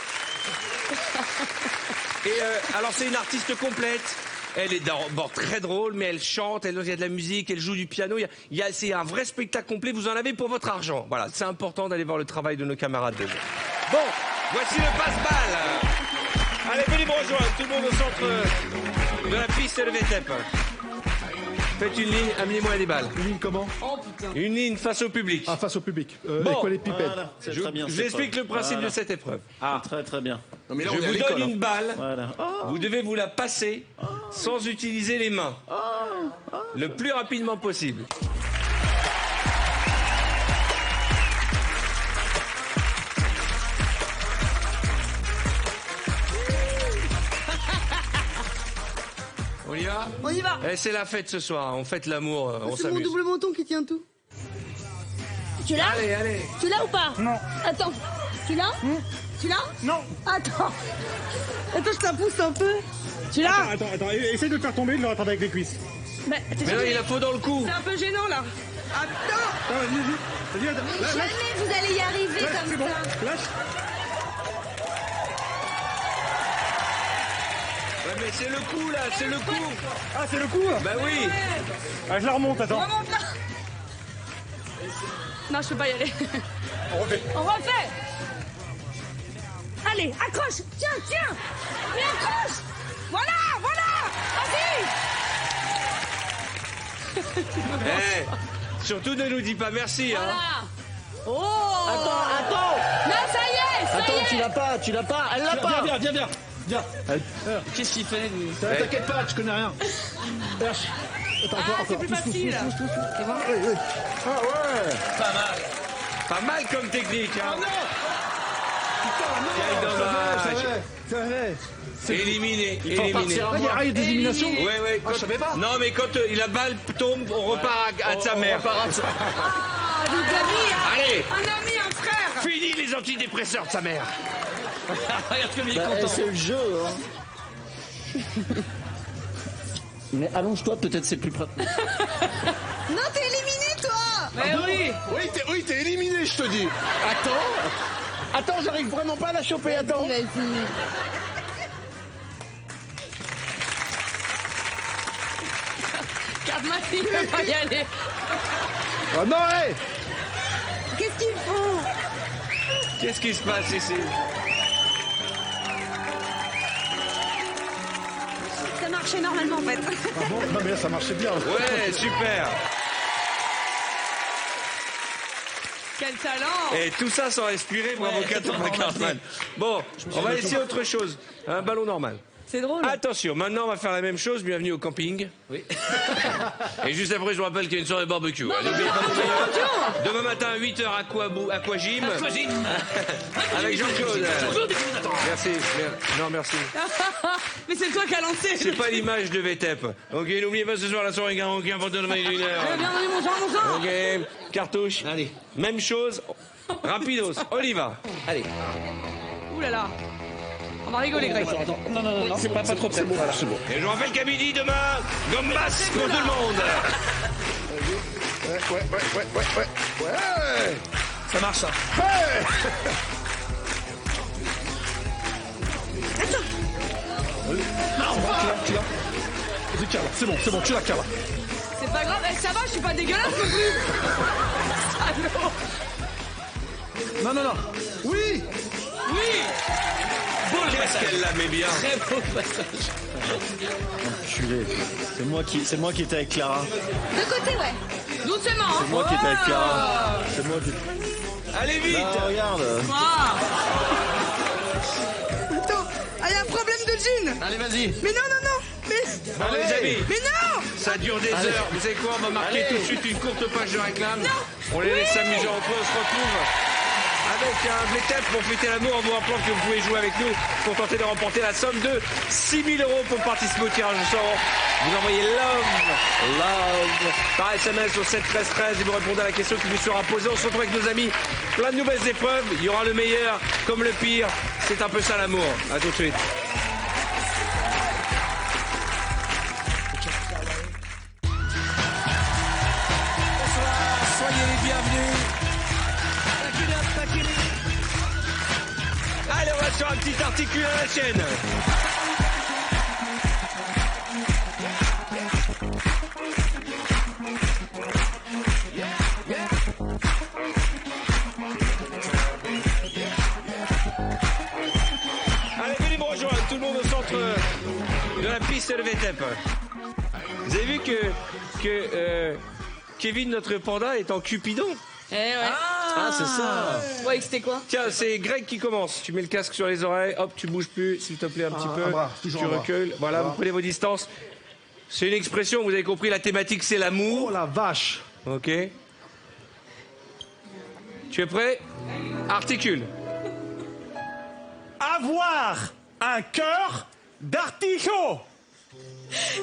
Et alors, c'est une artiste complète. Elle est d'abord très drôle, mais elle chante, il y a de la musique, elle joue du piano. C'est un vrai spectacle complet. Vous en avez pour votre argent. Voilà, c'est important d'aller voir le travail de nos camarades de jeu. Bon, voici le passe-balle. Allez, venez me rejoindre. Tout le monde au centre de la piste et le VTEP. Faites une ligne, amenez-moi des balles. Une ligne comment? Une ligne face au public. Ah, face au public. Bon. Avec quoi les pipettes? Voilà, c'est Je très bien. vous explique le principe de cette épreuve. Ah, très très bien. Non, mais là, Je on est à vous l'école, donne hein. une balle. Voilà. Vous devez vous la passer sans utiliser les mains. Le plus rapidement possible. On y va? On y va. Eh, c'est la fête ce soir, on fête l'amour, on C'est mon s'amuse. double menton qui tient tout. Tu l'as? Allez, allez. Tu l'as ou pas? Non. Attends. Tu l'as? Tu l'as? Non. Attends. Attends, je t'en pousse un peu. Tu l'as? Attends, essaye de le faire tomber, de le rattraper avec les cuisses. Bah, Mais là, il la faut dans le cou. C'est un peu gênant là. Attends. Ah, vas-y, attends. jamais vous allez y arriver C'est comme bon, ça. lâche. Ouais, mais c'est le coup là, c'est le coup. Ah, c'est le coup là. Bah oui. Ah, je la remonte, attends. Remonte là. Non, je peux pas y aller. On refait. On refait. Allez, accroche. Tiens, tiens. Mais accroche. Voilà, voilà. Vas-y. Eh, surtout ne nous dis pas merci. Hein. Voilà. Oh. Attends. Non, ça y est, ça y Attends, est. tu l'as pas. Elle l'a pas. Viens. Qu'est-ce qu'il fait, lui? T'inquiète pas, tu connais rien. Lâche. Attends, Ah, c'est plus facile. Ah ouais. Pas mal. Pas mal comme technique. Hein. Quel Ça dommage. va. Éliminé, faut éliminé. repartir Ah, il y a des éliminations. Ouais. Ah, je savais pas. Non, mais quand la balle tombe, on repart à sa mère. Ah, des amis, hein. Allez, Un ami, un frère. fini les antidépresseurs de sa mère. Regarde comme il est Bah, content. c'est le jeu. Hein. Mais allonge-toi, peut-être c'est plus pratique. Non, t'es éliminé, toi. Mais oui. Oui, t'es éliminé, je te dis. Attends, j'arrive vraiment pas à la choper. Attends. Vas-y. Regarde-moi, il veut pas y aller. Ah non, hé. Qu'est-ce qu'il faut? Qu'est-ce qui se passe ici? Ça marchait normalement en fait. Ah bon? Non, mais là, ça marchait bien. Ouais, super. Quel talent. Et tout ça sans respirer, bravo Ouais, Catherine c'est McCartman. Bon, on va essayer autre chose. Un ballon normal. C'est drôle. Attention, maintenant on va faire la même chose. Bienvenue au camping. Oui. Et juste après, je vous rappelle qu'il y a une soirée barbecue. Allez, n'oubliez pas vos maillots. Demain matin à 8h, Aquagym. Avec Jean-Claude. Merci. Non, merci. Mais c'est toi qui as lancé. C'est pas l'image de VTEP. Ok, n'oubliez pas ce soir la soirée karaoké en de la d'une heure. Bienvenue, mon Jean, mon Jean. Ok, cartouche. Allez. Même chose. Rapidos. On y va. Allez. Ouh là là. On va rigoler, Greg. Non, c'est pas trop. C'est bon. C'est bon. Et je vous rappelle qu'à midi demain, Gombas pour tout le monde. Ouais. Ça marche, ça. Tu l'as. Vas-y, cale. C'est bon, tu l'as, cale. C'est pas grave. Eh, ça va, je suis pas dégueulasse non plus. Allô. Non. Oui. Oui. Qu'est-ce qu'elle la met bien. Très beau passage. Enculé. C'est moi qui étais avec Clara. De côté, ouais. Doucement. C'est moi qui étais avec Clara. Oh. C'est moi qui. Allez vite. Là, regarde. Attends, il y a un problème de jean. Allez, vas-y. Mais non, non, non. Mais... Bon, les amis, Mais non. ça dure des heures. Vous savez quoi? On va marquer tout de suite une courte page de réclame. On les laisse s'amuser entre eux. On se retrouve avec un VTEP pour fêter l'amour en vous rappelant que vous pouvez jouer avec nous pour tenter de remporter la somme de 6 000 € pour participer au tirage au sort. Vous envoyez love par SMS au 7 13 13 et vous répondez à la question qui vous sera posée. On se retrouve avec nos amis. Plein de nouvelles épreuves. Il y aura le meilleur comme le pire. C'est un peu ça l'amour. À tout de suite. Soyez les bienvenus. Allez, on va sur un petit articule à la chaîne. Allez, venez me rejoindre, tout le monde au centre de la piste de VTEP. Vous avez vu que Kevin, notre panda, est en Cupidon? Eh ouais. Ah, c'est ça. Ouais, c'était quoi? Tiens, c'est Greg qui commence. Tu mets le casque sur les oreilles, hop, tu bouges plus, s'il te plaît, un petit peu. un bras, toujours tu un bras. recules. Voilà, vous prenez vos distances. C'est une expression, vous avez compris, la thématique c'est l'amour. Oh la vache. Ok. Tu es prêt? Articule. Avoir un cœur d'artichaut.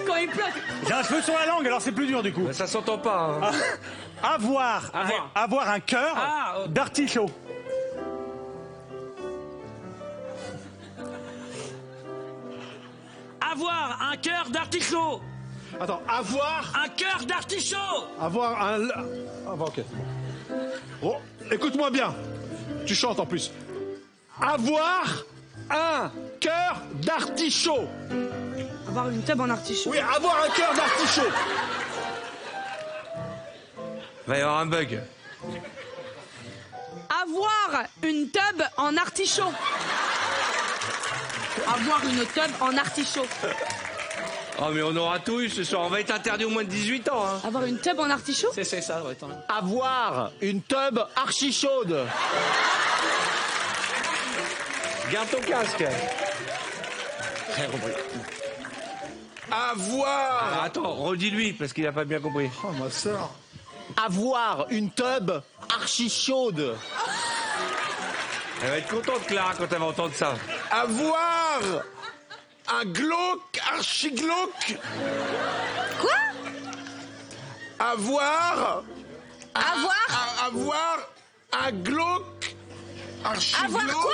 Quand il pleut. J'ai un cheveu sur la langue, alors c'est plus dur du coup. Ça s'entend pas. Hein. Avoir un cœur d'artichaut. Avoir un cœur d'artichaut. Attends, avoir Un cœur d'artichaut. un... Ah, bah, ok, c'est bon. Oh, écoute-moi bien. Tu chantes en plus. Avoir un cœur d'artichaut. Avoir une tube en artichaut. Oui, avoir un cœur d'artichaut. Va y avoir un bug. Avoir une tub en artichaut. Avoir une tub en artichaut. Oh mais on aura tout eu ce soir. On va être interdit au moins de 18 ans. Hein. Avoir une tub en artichaut? C'est ça, ouais, attends. Avoir une tub archi chaude. Garde ton casque. Avoir. Ah, attends, redis-lui parce qu'il a pas bien compris. Oh, ma sœur. Avoir une tub archi chaude. Elle va être contente Clara quand elle va entendre ça. Avoir. Un glauque, archi glauque. Quoi? Avoir. Avoir? Avoir un glauque. Archi Avoir glauque. quoi?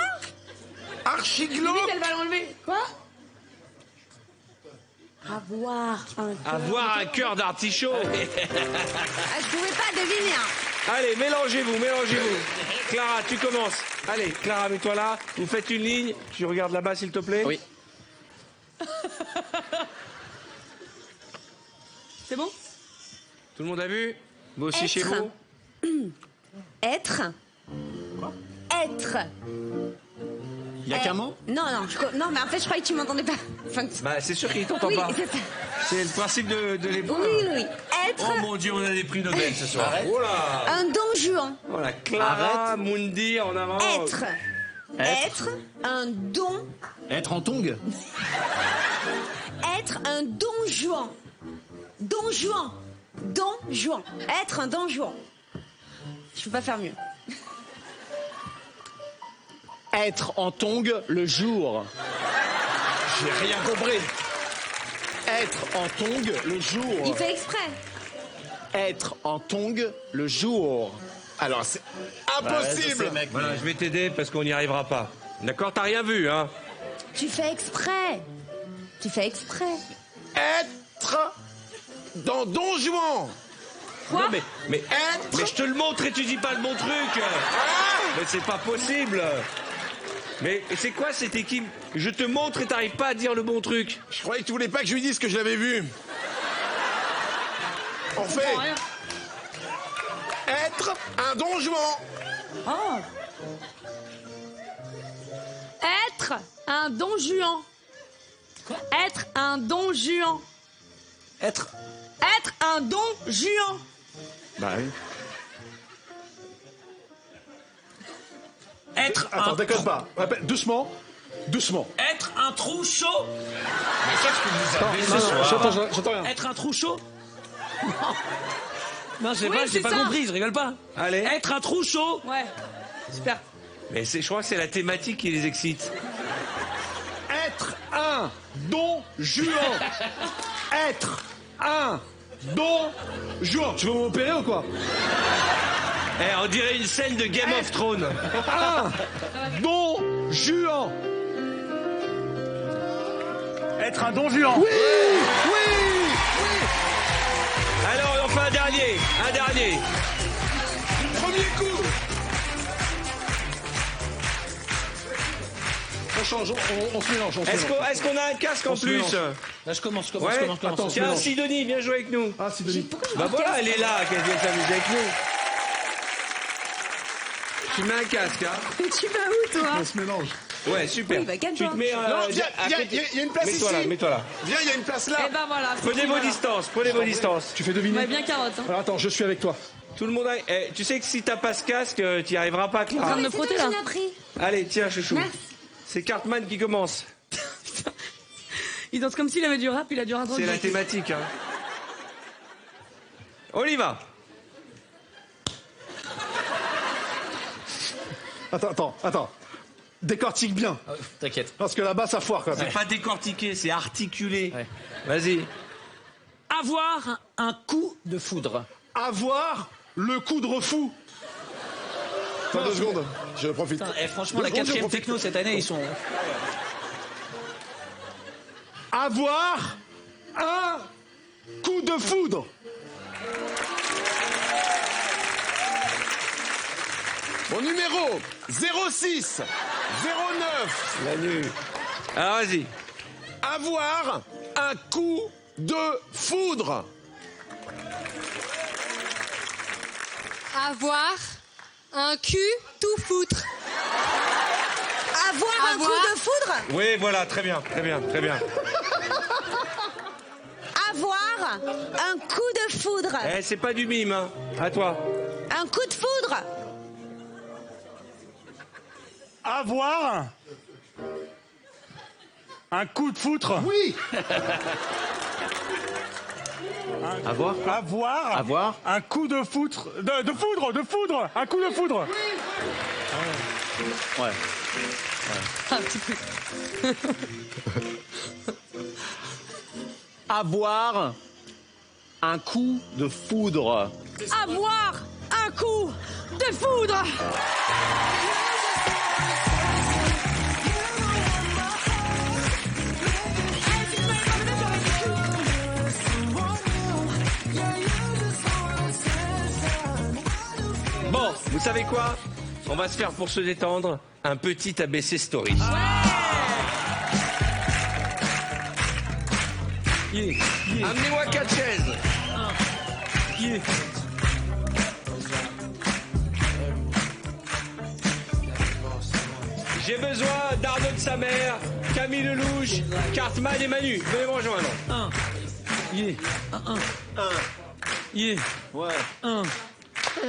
Archi Vite, glauque. elle va l'enlever. Quoi? Avoir un... Avoir un cœur d'artichaut. Ah, je pouvais pas deviner. Hein. Allez, mélangez-vous. Clara, tu commences. Allez, Clara, mets-toi là. Vous faites une ligne. Tu regardes là-bas, s'il te plaît. Oui. C'est bon? Tout le monde a vu? Vous aussi chez Être. vous? Être. Être. Il y a qu'un mot? Non, non, mais en fait, je croyais que tu m'entendais pas. Enfin, Bah, c'est sûr qu'il t'entend oui, pas. c'est ça. C'est le principe de l'épreuve. Oui. Être Oh mon Dieu, on a des prix Nobel ce soir. Oh là! un don Juan. Voilà, Clara, Mundi, en avant. Être. Être un don. Être en tongue. Être un don Juan. Don Juan. Don Juan. Être un don Juan. Je peux pas faire mieux. Être en tongue le jour. J'ai rien compris. Être en tongue le jour. Il fait exprès. Être en tongue le jour. Alors, c'est impossible. Voilà, je vais t'aider parce qu'on n'y arrivera pas. D'accord? T'as rien vu, hein? Tu fais exprès. Tu fais exprès. Être dans Don Juan. Non, mais Être. je te le montre et tu dis pas le bon truc. Mais c'est pas possible. Mais c'est quoi cette équipe? Je te montre et t'arrives pas à dire le bon truc. Je croyais que tu voulais pas que je lui dise que je l'avais vu. On fait. Rien. Être un Don Juan. Oh. Être un don Juan. Être un don Juan. Être. Être un don Juan. Bah oui. Attends, déconne pas. Répète, doucement. Doucement. Être un trou chaud. Mais qu'est-ce que vous avez ce soir? J'entends rien. Être un trou chaud. Non, je sais Oui, pas, j'ai c'est pas ça. compris, je rigole pas. Allez. Être un trou chaud. Ouais. Super. Mais je crois que c'est la thématique qui les excite. Être un don juan. Être un don juan. Tu veux m'opérer ou quoi? Eh, on dirait une scène de Game of Thrones. Un don juan. Être un don juan. Oui, oui. Alors, on fait un dernier. Un dernier. Premier coup. On change, on se mélange. Est-ce qu'on a un casque en se plus? mélange. Là, je commence. Ouais. Attends, Tiens, mélange. Sidonie, viens jouer avec nous. Ah, Sidonie. Bah voilà, elle est là, qu'elle vient s'amuser avec nous. Tu mets un casque, hein? Mais tu vas où, toi? On se mélange. Ouais, super. Oui, bah, Tu calme-toi. te mets... Non, viens, il y a une place Mets-toi là, ici. mets-toi là. Viens, il y a une place là. Eh ben voilà. Prenez vos distances, prenez vos distances. Tu fais deviner. Ouais, bien carotte. Hein. Alors attends, je suis avec toi. Tout le monde a... Eh, tu sais que si t'as pas ce casque, tu y arriveras pas, En train Clara. de me C'est frotter toi là. qui l'as pris. Allez, tiens, chouchou. Merci. C'est Cartman qui commence. Il danse comme s'il avait du rap, il a du rap. C'est la thématique, hein. On y va. Attends. Décortique bien. T'inquiète. Parce que là-bas, ça foire quand même. C'est pas décortiqué, c'est articulé. Vas-y. Avoir un coup de foudre. Avoir le coup de refou. Attends 2 secondes. Je profite. Putain, franchement, la Deux secondes, je 4e profite. techno cette année, ils sont. Avoir un coup de foudre. Mon numéro 06 09. Manu. Alors vas-y. Avoir un coup de foudre. Avoir un cul tout foutre. Avoir un coup de foudre. Oui, voilà, très bien, très bien, très bien. Avoir un coup de foudre. Eh, c'est pas du mime, hein. À toi. Un coup de foudre. Avoir un coup de foutre. Oui. Avoir Avoir un coup de foutre. De foudre. Un coup de foudre. Ouais. Un petit peu. Avoir un coup de foudre. Avoir un coup de foudre. Bon, vous savez quoi? On va se faire, pour se détendre, un petit ABC Story. Amenez-moi 4 chaises. J'ai besoin d'Arnaud de sa mère, Camille Lelouch, Cartman et Manu. Venez me rejoindre. Ouais.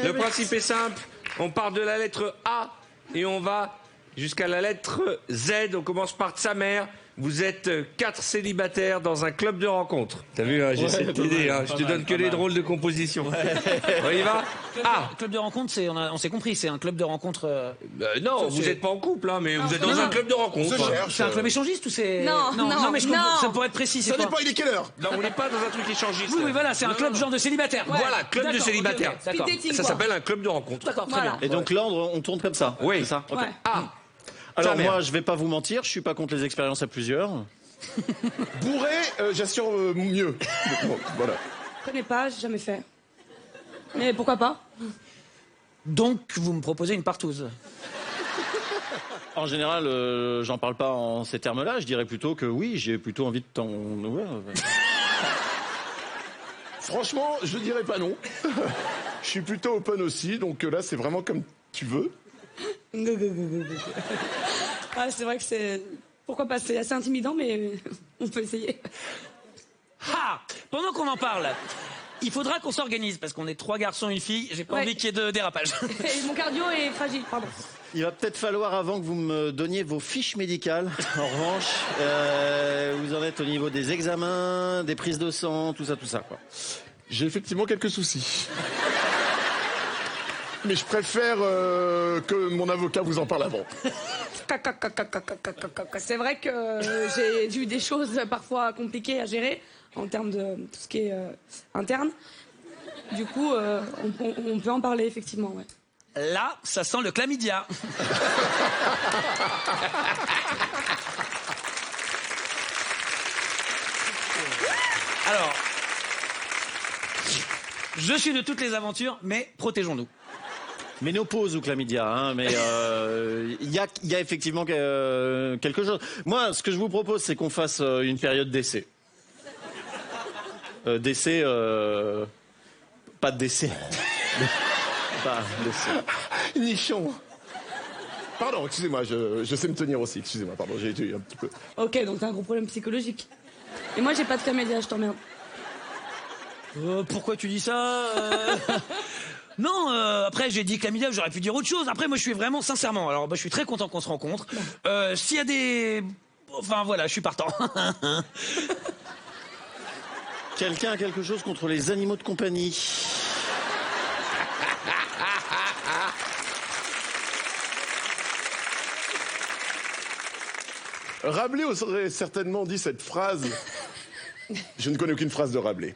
Le principe est simple. On part de la lettre A et on va jusqu'à la lettre Z. On commence par sa mère. Vous êtes 4 célibataires dans un club de rencontre. T'as vu, hein, j'essaie de t'aider. Hein, je te donne que les drôles de composition. On y va? Ah, Club de rencontre, on s'est compris, c'est un club de rencontre. non, vous n'êtes pas en couple, hein, mais vous êtes dans un club de rencontre. Se cherche. C'est un club échangiste ou c'est. Non, mais je non. comprends, ça pourrait être précis. C'est Ça quoi dépend, il est quelle heure? Non, on n'est pas dans un truc échangiste. Oui, voilà, c'est un club genre de célibataire. Voilà, club de D'accord, célibataires. ok, d'accord. Speed dating, Ça quoi. s'appelle un club de rencontre. D'accord, très Voilà. bien. Et donc là, on tourne comme ça. Oui. C'est ça. Ok. Ouais. Ah, Alors Ta mère. moi, je vais pas vous mentir, je suis pas contre les expériences à plusieurs. Bourré, j'assure mieux. Bon, voilà. Je connais pas, j'ai jamais fait. Mais pourquoi pas? Donc, vous me proposez une partouze. En général, j'en parle pas en ces termes-là. Je dirais plutôt que oui, j'ai plutôt envie de t'en. Ouais, Franchement, je dirais pas non. Je suis plutôt open aussi, donc là, c'est vraiment comme tu veux. Ah, c'est vrai que c'est... Pourquoi pas? C'est assez intimidant, mais on peut essayer. Ha! Pendant qu'on en parle, Il faudra qu'on s'organise parce qu'on est 3 garçons et une fille. J'ai pas envie qu'il y ait de dérapage. Et mon cardio est fragile, pardon. Il va peut-être falloir, avant que vous me donniez vos fiches médicales, en revanche, vous en êtes au niveau des examens, des prises de sang, tout ça, quoi. J'ai effectivement quelques soucis. Mais je préfère que mon avocat vous en parle avant. C'est vrai que j'ai eu des choses parfois compliquées à gérer en termes de tout ce qui est interne. Du coup, on peut en parler effectivement, ouais. Là, ça sent le chlamydia. Alors, je suis de toutes les aventures, mais protégeons-nous. Ménopause ou chlamydia, hein, mais il y a effectivement quelque chose. Moi, ce que je vous propose, c'est qu'on fasse une période d'essai. D'essai, pas de décès. Pas d'essai. Nichon. Pardon, excusez-moi, je sais me tenir aussi. Excusez-moi, pardon, j'ai été un petit peu... Ok, donc t'as un gros problème psychologique. Et moi, j'ai pas de chlamydia, je t'emmerde. Pourquoi tu dis ça Non, après j'ai dit chlamydia, j'aurais pu dire autre chose. Après moi je suis vraiment sincèrement, alors je suis très content qu'on se rencontre. S'il y a des... Enfin voilà, je suis partant. Quelqu'un a quelque chose contre les animaux de compagnie? Rabelais aurait certainement dit cette phrase. Je ne connais aucune phrase de Rabelais.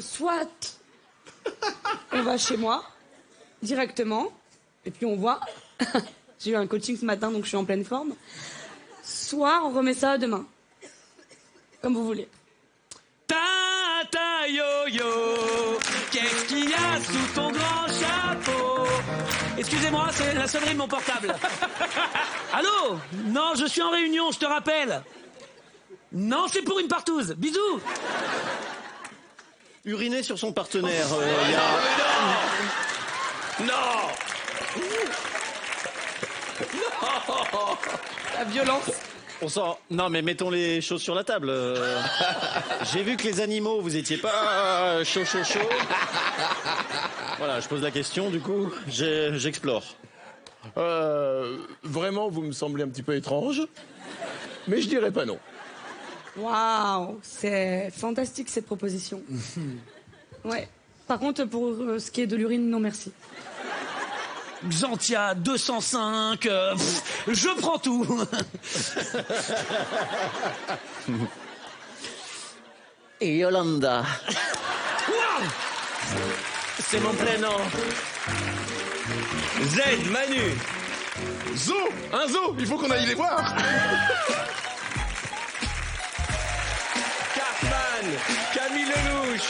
Soit on va chez moi directement et puis on voit. J'ai eu un coaching ce matin donc je suis en pleine forme. Soit on remet ça demain. Comme vous voulez. Tata yo-yo, qu'est-ce qu'il y a sous ton grand chapeau? Excusez-moi, c'est la sonnerie de mon portable. Allô? Non, je suis en réunion, je te rappelle. Non, c'est pour une partouze. Bisous. Uriner sur son partenaire. Non. La violence. On sent... Non, mais mettons les choses sur la table. J'ai vu que les animaux, vous étiez pas chaud. Voilà, je pose la question, du coup, j'explore. Vraiment, vous me semblez un petit peu étrange. Mais je dirais pas non. Waouh, c'est fantastique cette proposition. Ouais. Par contre, pour ce qui est de l'urine, non merci. Xantia, 205, je prends tout. Et Yolanda. C'est mon prénom. Z, Manu. Zo, un zoo, il faut qu'on aille les voir. Cartman, Camille Lelouch,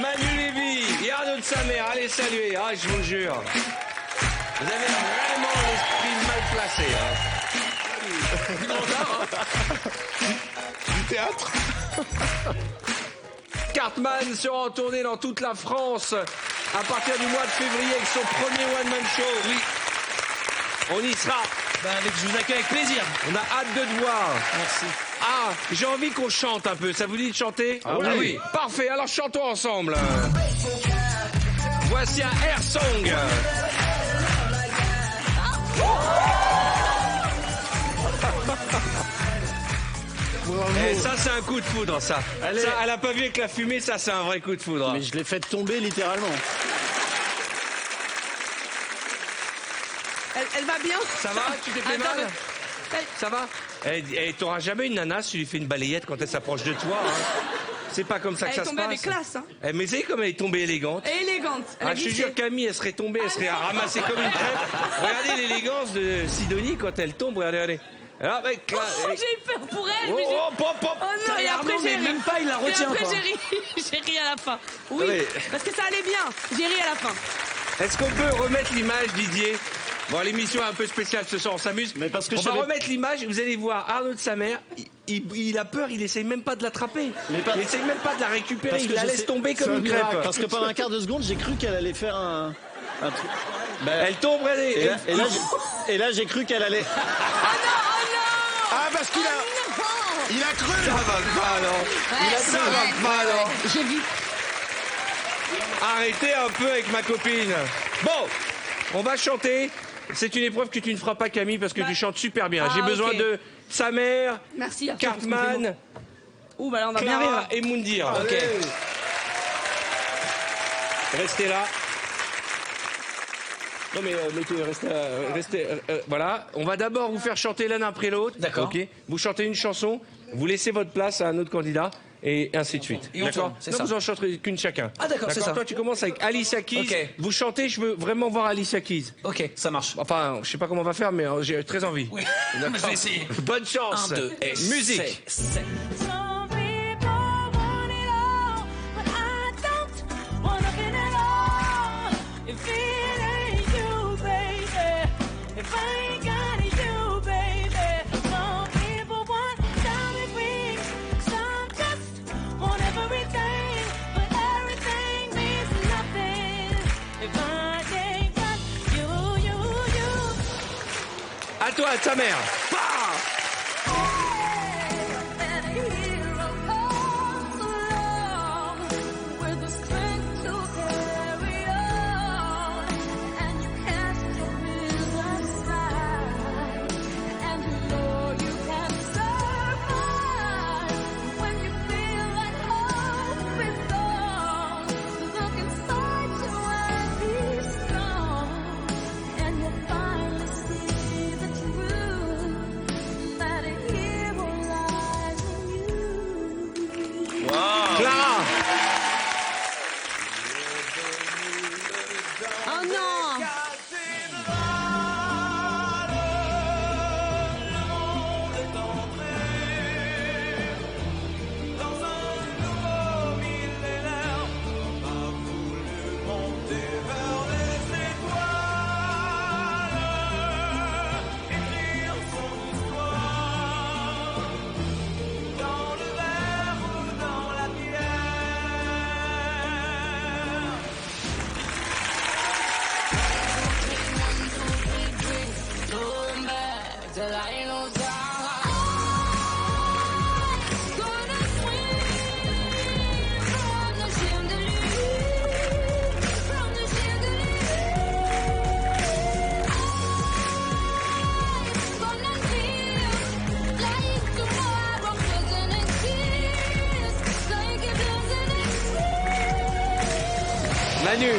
Manu Lévy et Arnaud de sa mère. Allez saluer, ah, je vous le jure. Vous avez vraiment l'esprit mal placé. Du théâtre. Cartman sera en tournée dans toute la France à partir du mois de février avec son premier one-man show. Oui, on y sera. Je vous accueille avec plaisir. On a hâte de te voir. Merci. Ah, j'ai envie qu'on chante un peu. Ça vous dit de chanter? Ah oui. Parfait, alors chantons ensemble. Voici un air song. Et ça, c'est un coup de foudre, ça. Elle a pas vu avec la fumée, ça, c'est un vrai coup de foudre. Mais je l'ai fait tomber littéralement. Elle va bien? Ça va? Tu t'es fait Attends, mal? Ça va? T'auras jamais une nana si tu lui fais une balayette quand elle s'approche de toi. Hein. C'est pas comme ça que ça se passe. Elle est tombée avec classe. Hein. Mais c'est comme elle est tombée élégante. Élégante. Je te jure, Camille, elle serait tombée, elle serait ramassée comme une crêpe. Regardez l'élégance de Sidonie quand elle tombe. Regardez. Alors, mec, là, j'ai eu peur pour elle. Oh, mais pop. Oh non, et après j'ai ri. même pas, il la retient Et après pas. j'ai ri à la fin. Oui, parce que ça allait bien. J'ai ri à la fin. Est-ce qu'on peut remettre l'image, Didier? Bon, l'émission est un peu spéciale ce soir, on s'amuse. Mais parce que on va remettre l'image, vous allez voir Arnaud de sa mère, il a peur, il essaye même pas de l'attraper. Il essaye même pas de la récupérer, il la laisse tomber comme une crêpe. Parce que pendant un quart de seconde, j'ai cru qu'elle allait faire un truc. Elle tombe, et là j'ai cru qu'elle allait... Ah, parce qu'il a... Il a cru. Ça va pas, non. Ça va pas, non. J'ai vu. Arrêtez un peu avec ma copine. Bon, on va chanter. C'est une épreuve que tu ne feras pas, Camille, parce que tu chantes super bien. J'ai besoin de sa mère, Merci. Cartman, Ouh, bah là, on va bien rire. Clara et Moundir. Ok. Restez là. Non mais restez. Voilà. On va d'abord vous faire chanter l'un après l'autre. D'accord. Ok. Vous chantez une chanson. Vous laissez votre place à un autre candidat. Et ainsi de suite. Et on D'accord. tourne, c'est Non, ça. vous en chanterez qu'une chacun. Ah, d'accord, c'est ça. Toi, tu commences avec Alicia Keys. Ok. Vous chantez, je veux vraiment voir Alicia Keys. Ok, ça marche. Enfin, je sais pas comment on va faire, mais j'ai très envie. Oui, D'accord. je vais essayer. Bonne chance. 1, 2, et musique. c'est. Some people want it all, but I don't want nothing at all. If it ain't you, baby, if I ain't got you, baby. Some people want diamond rings, some just want everything, but everything means nothing if I ain't got you. À toi, à ta mère. Bah Clara. Oh non. Manu.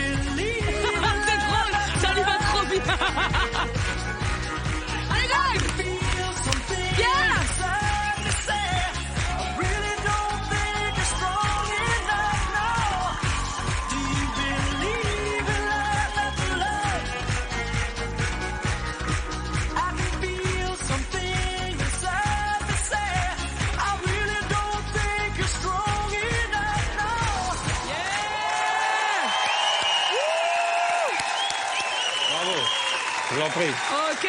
C'est drôle, ça lui va trop bien. Allez, go. Yeah. Bravo. Je vous en prie. Ok.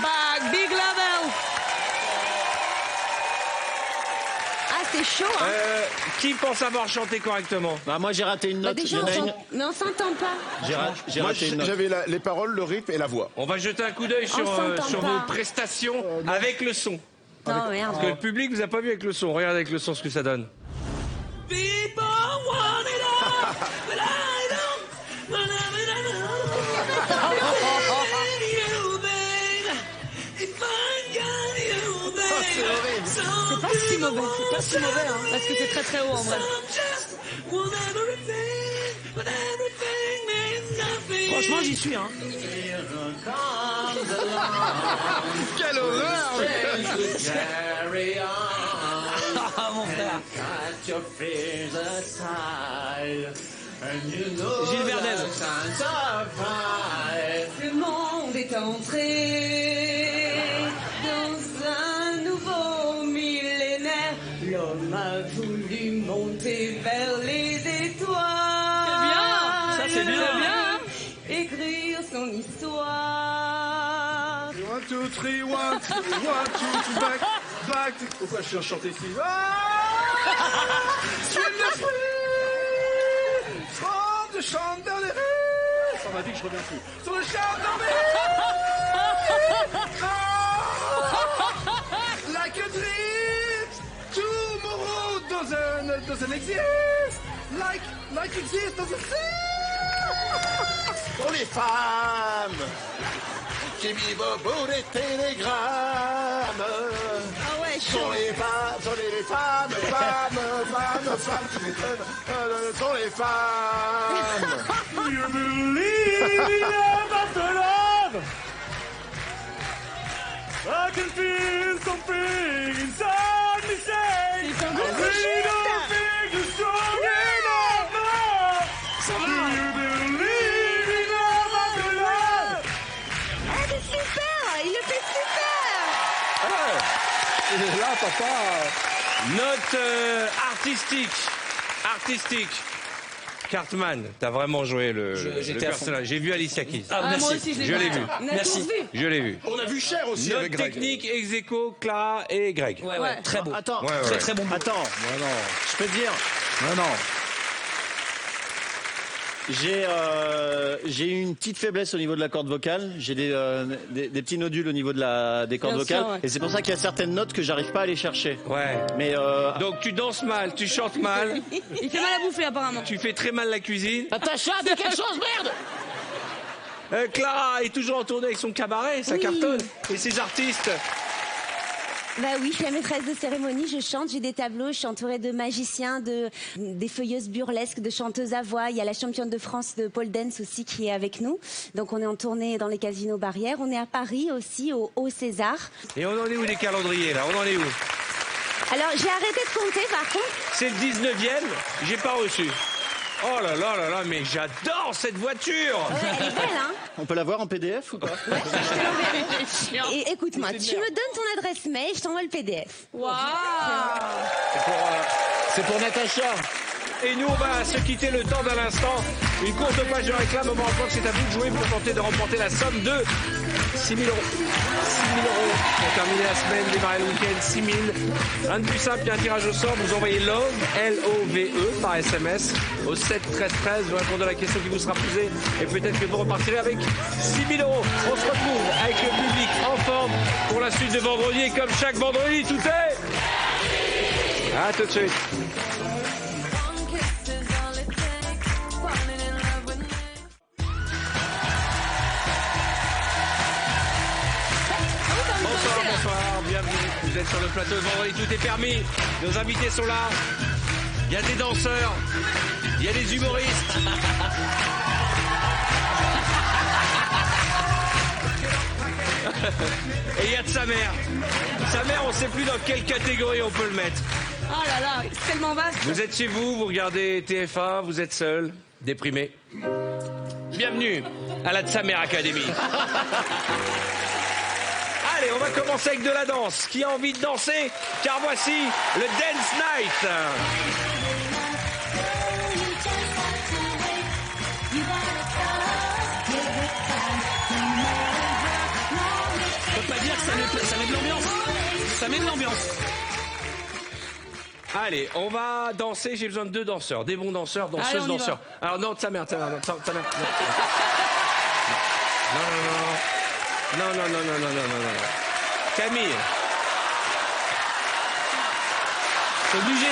Back, big level. Ah, c'est chaud, hein. Qui pense avoir chanté correctement? Bah, moi, j'ai raté une Bah, note. déjà, Il y en a une. mais on s'entend pas. J'ai Moi, raté une note. j'avais les paroles, le rythme et la voix. On va jeter un coup d'œil sur, s'entend sur pas. vos prestations avec le son. Non, merde. Parce que le public vous a pas vu avec le son. Regarde avec le son ce que ça donne. People want it all, but I don't want it all. You, babe, if I got you, babe. C'est pas si mauvais, c'est pas si mauvais, hein, parce que c'est très très haut en vrai. Franchement, j'y suis, hein. Quelle horreur. mon frère. Gilles Verdez. Le monde est entré dans un nouveau millénaire. L'homme a voulu monter vers les étoiles. C'est bien. Ça, c'est bien. Écrire son histoire. 1, 2, 3, 1, 2, back. Pourquoi je suis chanté ici? Swim the free, from the chandelier. Ça m'a dit que je reviens plus. Sur le chandelier. Like a dream, tomorrow doesn't exist. Like exist doesn't exist. Pour les femmes qui vivent au bout des télégrammes. Ah ouais, Sont les femmes, sont les femmes qui m'étonnent, sont les femmes. You believe in love after love. I can feel something inside me say, I really don't think you're strong enough now. Do you believe in love after love? Ah, c'est super. Il le fait super. Là, papa. Note artistique. Cartman, t'as vraiment joué le j'étais à fond. personnage. J'ai vu Alicia Keys. Ah, merci. Moi aussi, Je l'ai vu. On a Merci. tous vu. Je l'ai vu. On a vu Cher aussi Note avec Greg. technique, ex aequo, Clara et Greg. Ouais, très beau. Attends, Ouais. Très bon. attends, je peux te dire, Non. j'ai eu une petite faiblesse au niveau de la corde vocale. J'ai des petits nodules au niveau des cordes Bien sûr, vocales. ouais. Et c'est pour ça qu'il y a certaines notes que j'arrive pas à aller chercher. Ouais. Mais Donc tu danses mal, tu chantes mal, Il fait mal à bouffer apparemment. tu fais très mal la cuisine. Natacha, dis quelque chose, merde! Clara est toujours en tournée avec son cabaret, ça Oui. cartonne. Et ses artistes. Bah oui, je suis la maîtresse de cérémonie, je chante, j'ai des tableaux, je suis entourée de magiciens, des feuilleuses burlesques, de chanteuses à voix. Il y a la championne de France de pole dance aussi qui est avec nous. Donc on est en tournée dans les casinos Barrières. On est à Paris aussi, au César. Et on en est où les calendriers là? On en est où? Alors j'ai arrêté de compter par contre. C'est le 19e, j'ai pas reçu. Oh là là là là, mais j'adore cette voiture! Ouais, elle est belle, hein. On peut la voir en PDF ou pas? Et écoute-moi, tu me donnes ton adresse mail, je t'envoie le PDF. Waouh. C'est pour Natacha. Et nous, on va se quitter le temps d'un instant. Une courte page de réclame au moment que c'est à vous de jouer pour tenter de remporter la somme de 6 000 euros. 6 000 euros pour terminer la semaine, démarrer le week-end, 6 000. Rien de plus simple, il y a un tirage au sort. Vous envoyez LOVE, L-O-V-E, par SMS au 7 13 13. Vous répondez à la question qui vous sera posée et peut-être que vous repartirez avec 6 000 euros. On se retrouve avec le public en forme pour la suite de vendredi. Et comme chaque vendredi, tout est... À tout de suite. Bonsoir, bienvenue. Vous êtes sur le plateau de vendredi, tout est permis. Nos invités sont là. Il y a des danseurs, il y a des humoristes. Et il y a de sa mère. Sa mère, on ne sait plus dans quelle catégorie on peut le mettre. Oh là là, c'est tellement vaste. Vous êtes chez vous, vous regardez TF1, vous êtes seul, déprimé. Bienvenue à la Tsamer Academy. Allez, on va commencer avec de la danse. Qui a envie de danser? Car voici le Dance Night. On peut pas dire que ça met de l'ambiance. Ça met de l'ambiance. Allez, on va danser. J'ai besoin de 2 danseurs, des bons danseurs, Allez, danseuses, on y danseurs. Alors non, ta mère. Non. Camille. C'est obligé.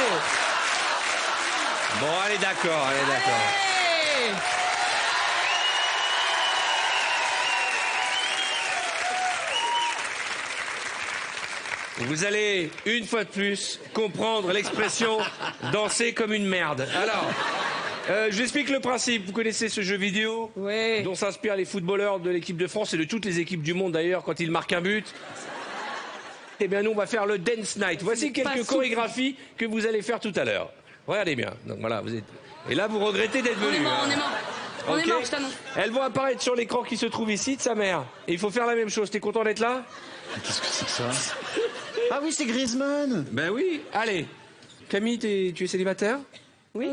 Bon, allez, d'accord. Hey. Vous allez, une fois de plus, comprendre l'expression « danser comme une merde ». Alors, je vous explique le principe. Vous connaissez ce jeu vidéo Ouais. dont s'inspirent les footballeurs de l'équipe de France et de toutes les équipes du monde d'ailleurs quand ils marquent un but. Eh bien, nous, on va faire le Dance Night. Voici Pas quelques souple. chorégraphies que vous allez faire tout à l'heure. Regardez bien. Donc voilà, vous êtes... Et là, vous regrettez d'être On est venu. mort, hein. on est mort. On est Ok. mort, je t'annonce. Elles vont apparaître sur l'écran qui se trouve ici de sa mère. Et il faut faire la même chose. T'es content d'être là? Qu'est-ce que c'est que ça? Ah oui, c'est Griezmann. Ben oui. Allez. Camille, tu es célibataire? Oui.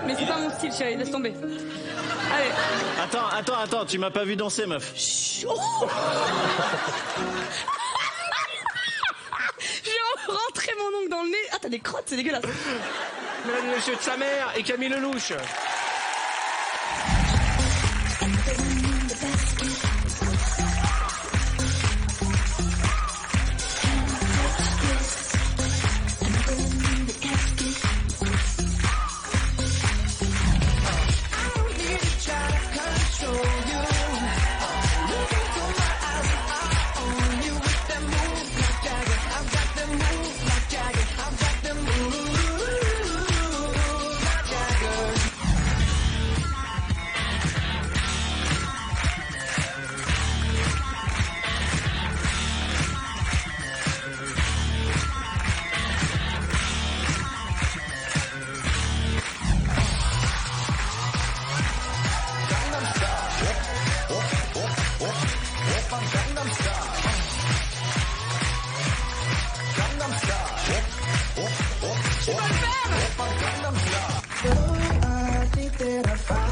Mais c'est pas mon style, chérie, laisse tomber. Allez. Attends, tu m'as pas vu danser, meuf. Oh j'ai rentré mon ongle dans le nez. Ah, t'as des crottes, c'est dégueulasse. Mesdames et messieurs de sa mère et Camille Lelouch.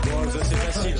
Bon, ça c'est facile.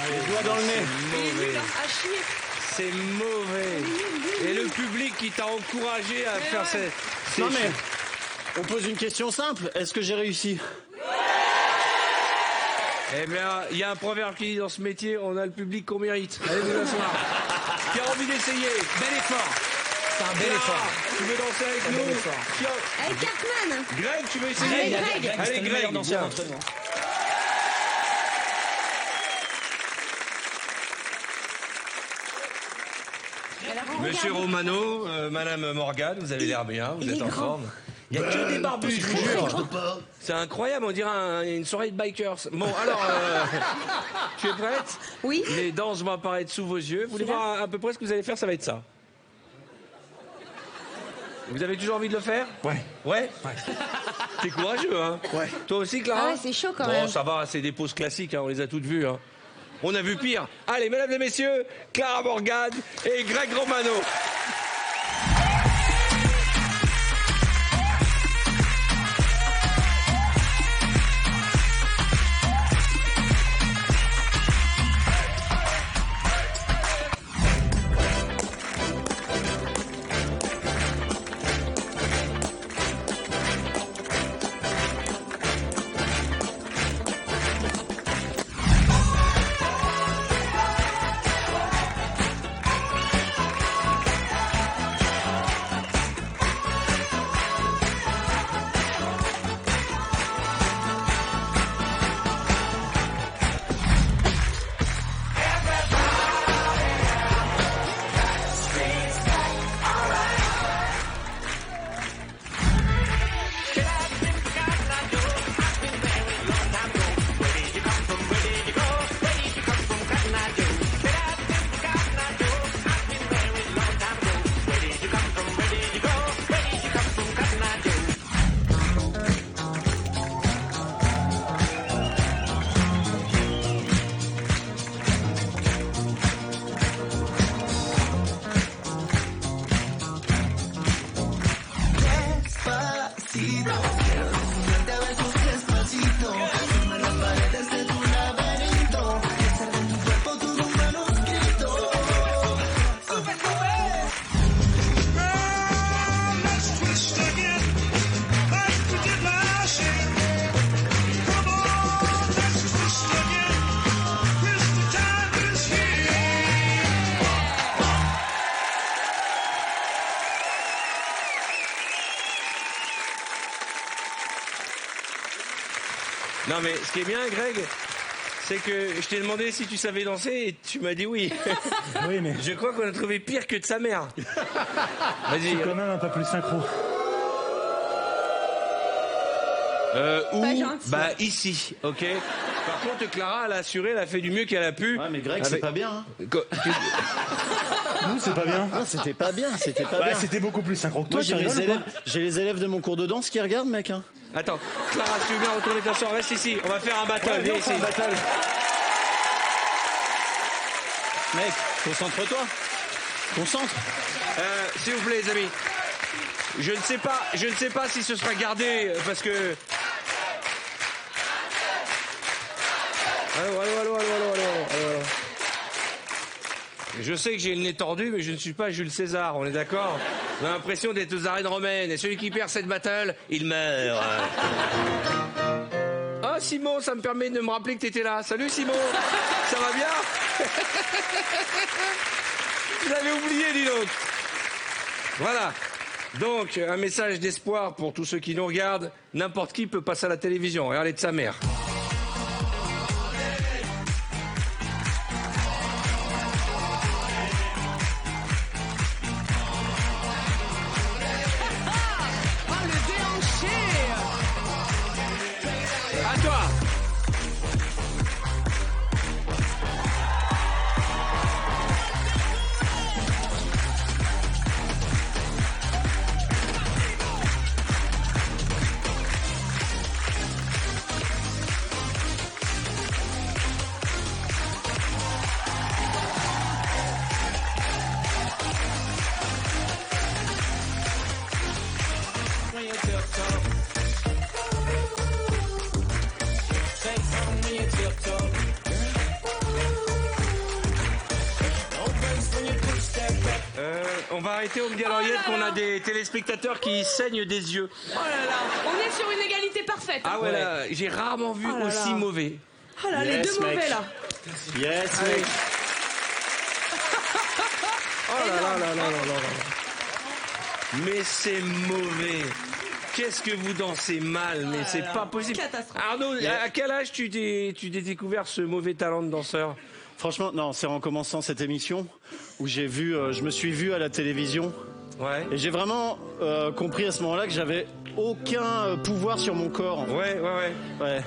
Les doigts dans le nez. À chier. C'est mauvais. Et le public qui t'a encouragé à faire ces... Non mais, on pose une question simple. Est-ce que j'ai réussi? Eh bien, il y a un proverbe qui dit dans ce métier, on a le public qu'on mérite. Allez vous asseoir. Qui a envie d'essayer? Bel effort. C'est un bel Clara, effort. tu veux danser avec Un bel nous? effort. Qui a- Avec Cartman. Greg, tu veux essayer? Greg. Allez, Greg, danseur viens. d'entre nous. Monsieur Romano, Madame Morgane, vous avez l'air bien, vous il êtes est en grand. forme. Il n'y a que des barbus, je vous jure. C'est incroyable, on dirait une soirée de bikers. Bon, alors, tu es prête? Oui. Les danses vont apparaître sous vos yeux. Vous voulez C'est là. voir à peu près ce que vous allez faire? Ça va être ça. Vous avez toujours envie de le faire? Ouais. Ouais? T'es courageux, hein? Ouais. Toi aussi, Clara? Ah ouais, c'est chaud quand Bon, même. ça va, c'est des poses classiques, hein, on les a toutes vues. Hein. On a vu pire. Allez, mesdames et messieurs, Clara Morgane et Greg Romano. Non mais ce qui est bien, Greg, c'est que je t'ai demandé si tu savais danser et tu m'as dit oui. Oui, mais Je crois qu'on a trouvé pire que de sa mère. Vas-y. c'est quand même un peu plus synchro. Où Pas gentil. Bah ici, ok. Par contre, Clara, elle a assuré, elle a fait du mieux qu'elle a pu. Ouais, mais Greg, c'est Avec- pas bien. Hein. Nous, c'est pas bien. Non, c'était pas bien, c'était pas Bah, bien. c'était beaucoup plus synchro que toi, Moi, tu j'ai rigoles les, ou quoi élèves, j'ai les élèves de mon cours de danse qui regardent, mec. Hein. Attends, Clara, tu veux bien retourner t'asseoir? Reste ici, on va faire un battle. Ouais, Viens viens, on ici. fait un battle. Mec, concentre-toi. Concentre. S'il vous plaît, les amis. Je ne sais pas si ce sera gardé parce que. Allô. Je sais que j'ai le nez tordu, mais je ne suis pas Jules César, on est d'accord? On a l'impression d'être aux arènes romaines, et celui qui perd cette battle, il meurt. Ah, Simon, ça me permet de me rappeler que t'étais là. Salut, Simon. Ça va bien? Je l'avais oublié, dis donc. Voilà. Donc, un message d'espoir pour tous ceux qui nous regardent. N'importe qui peut passer à la télévision. Regardez de sa mère. Oh, le déhanché. À toi. On va arrêter, on me dit à l'oreillette qu'on a des téléspectateurs qui saignent des yeux. Oh là là, on est sur une égalité parfaite. Ah hein. ouais, là, j'ai rarement vu Oh là aussi là. mauvais. Oh là, les Yes, deux mauvais mec. là. Yes, Allez. mec. Oh là là là là là là là. Mais c'est mauvais. Qu'est-ce que vous dansez mal, mais c'est pas possible. Catastrophe. Arnaud, à quel âge tu t'es découvert ce mauvais talent de danseur? Franchement, non, c'est en commençant cette émission où j'ai vu, je me suis vu à la télévision. Ouais. Et j'ai vraiment compris à ce moment-là que j'avais aucun pouvoir sur mon corps. Ouais. Ouais.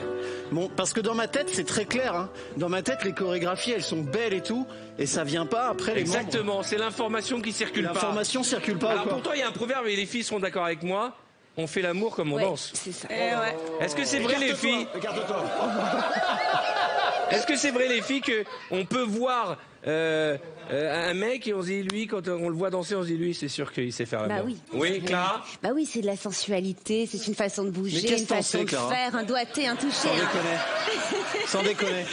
Bon, parce que dans ma tête, c'est très clair. Hein. Dans ma tête, les chorégraphies, elles sont belles et tout, et ça vient pas après les membres. Exactement, c'est l'information qui circule pas. L'information circule pas. Alors ou quoi. pourtant, il y a un proverbe et les filles seront d'accord avec moi. On fait l'amour comme on Ouais, danse. c'est ça. Eh ouais. Est-ce que c'est vrai les filles? Écarte-toi. Est-ce que c'est vrai les filles que on peut voir un mec et on se dit lui quand on le voit danser on se dit lui c'est sûr qu'il sait faire l'amour. Bah oui. Oui, Clara. Bah oui, c'est de la sensualité, c'est une façon de Mais bouger, qu'est-ce une que t'en façon sais, de Clara faire, un doigté, un toucher. Sans hein. déconner. Sans déconner.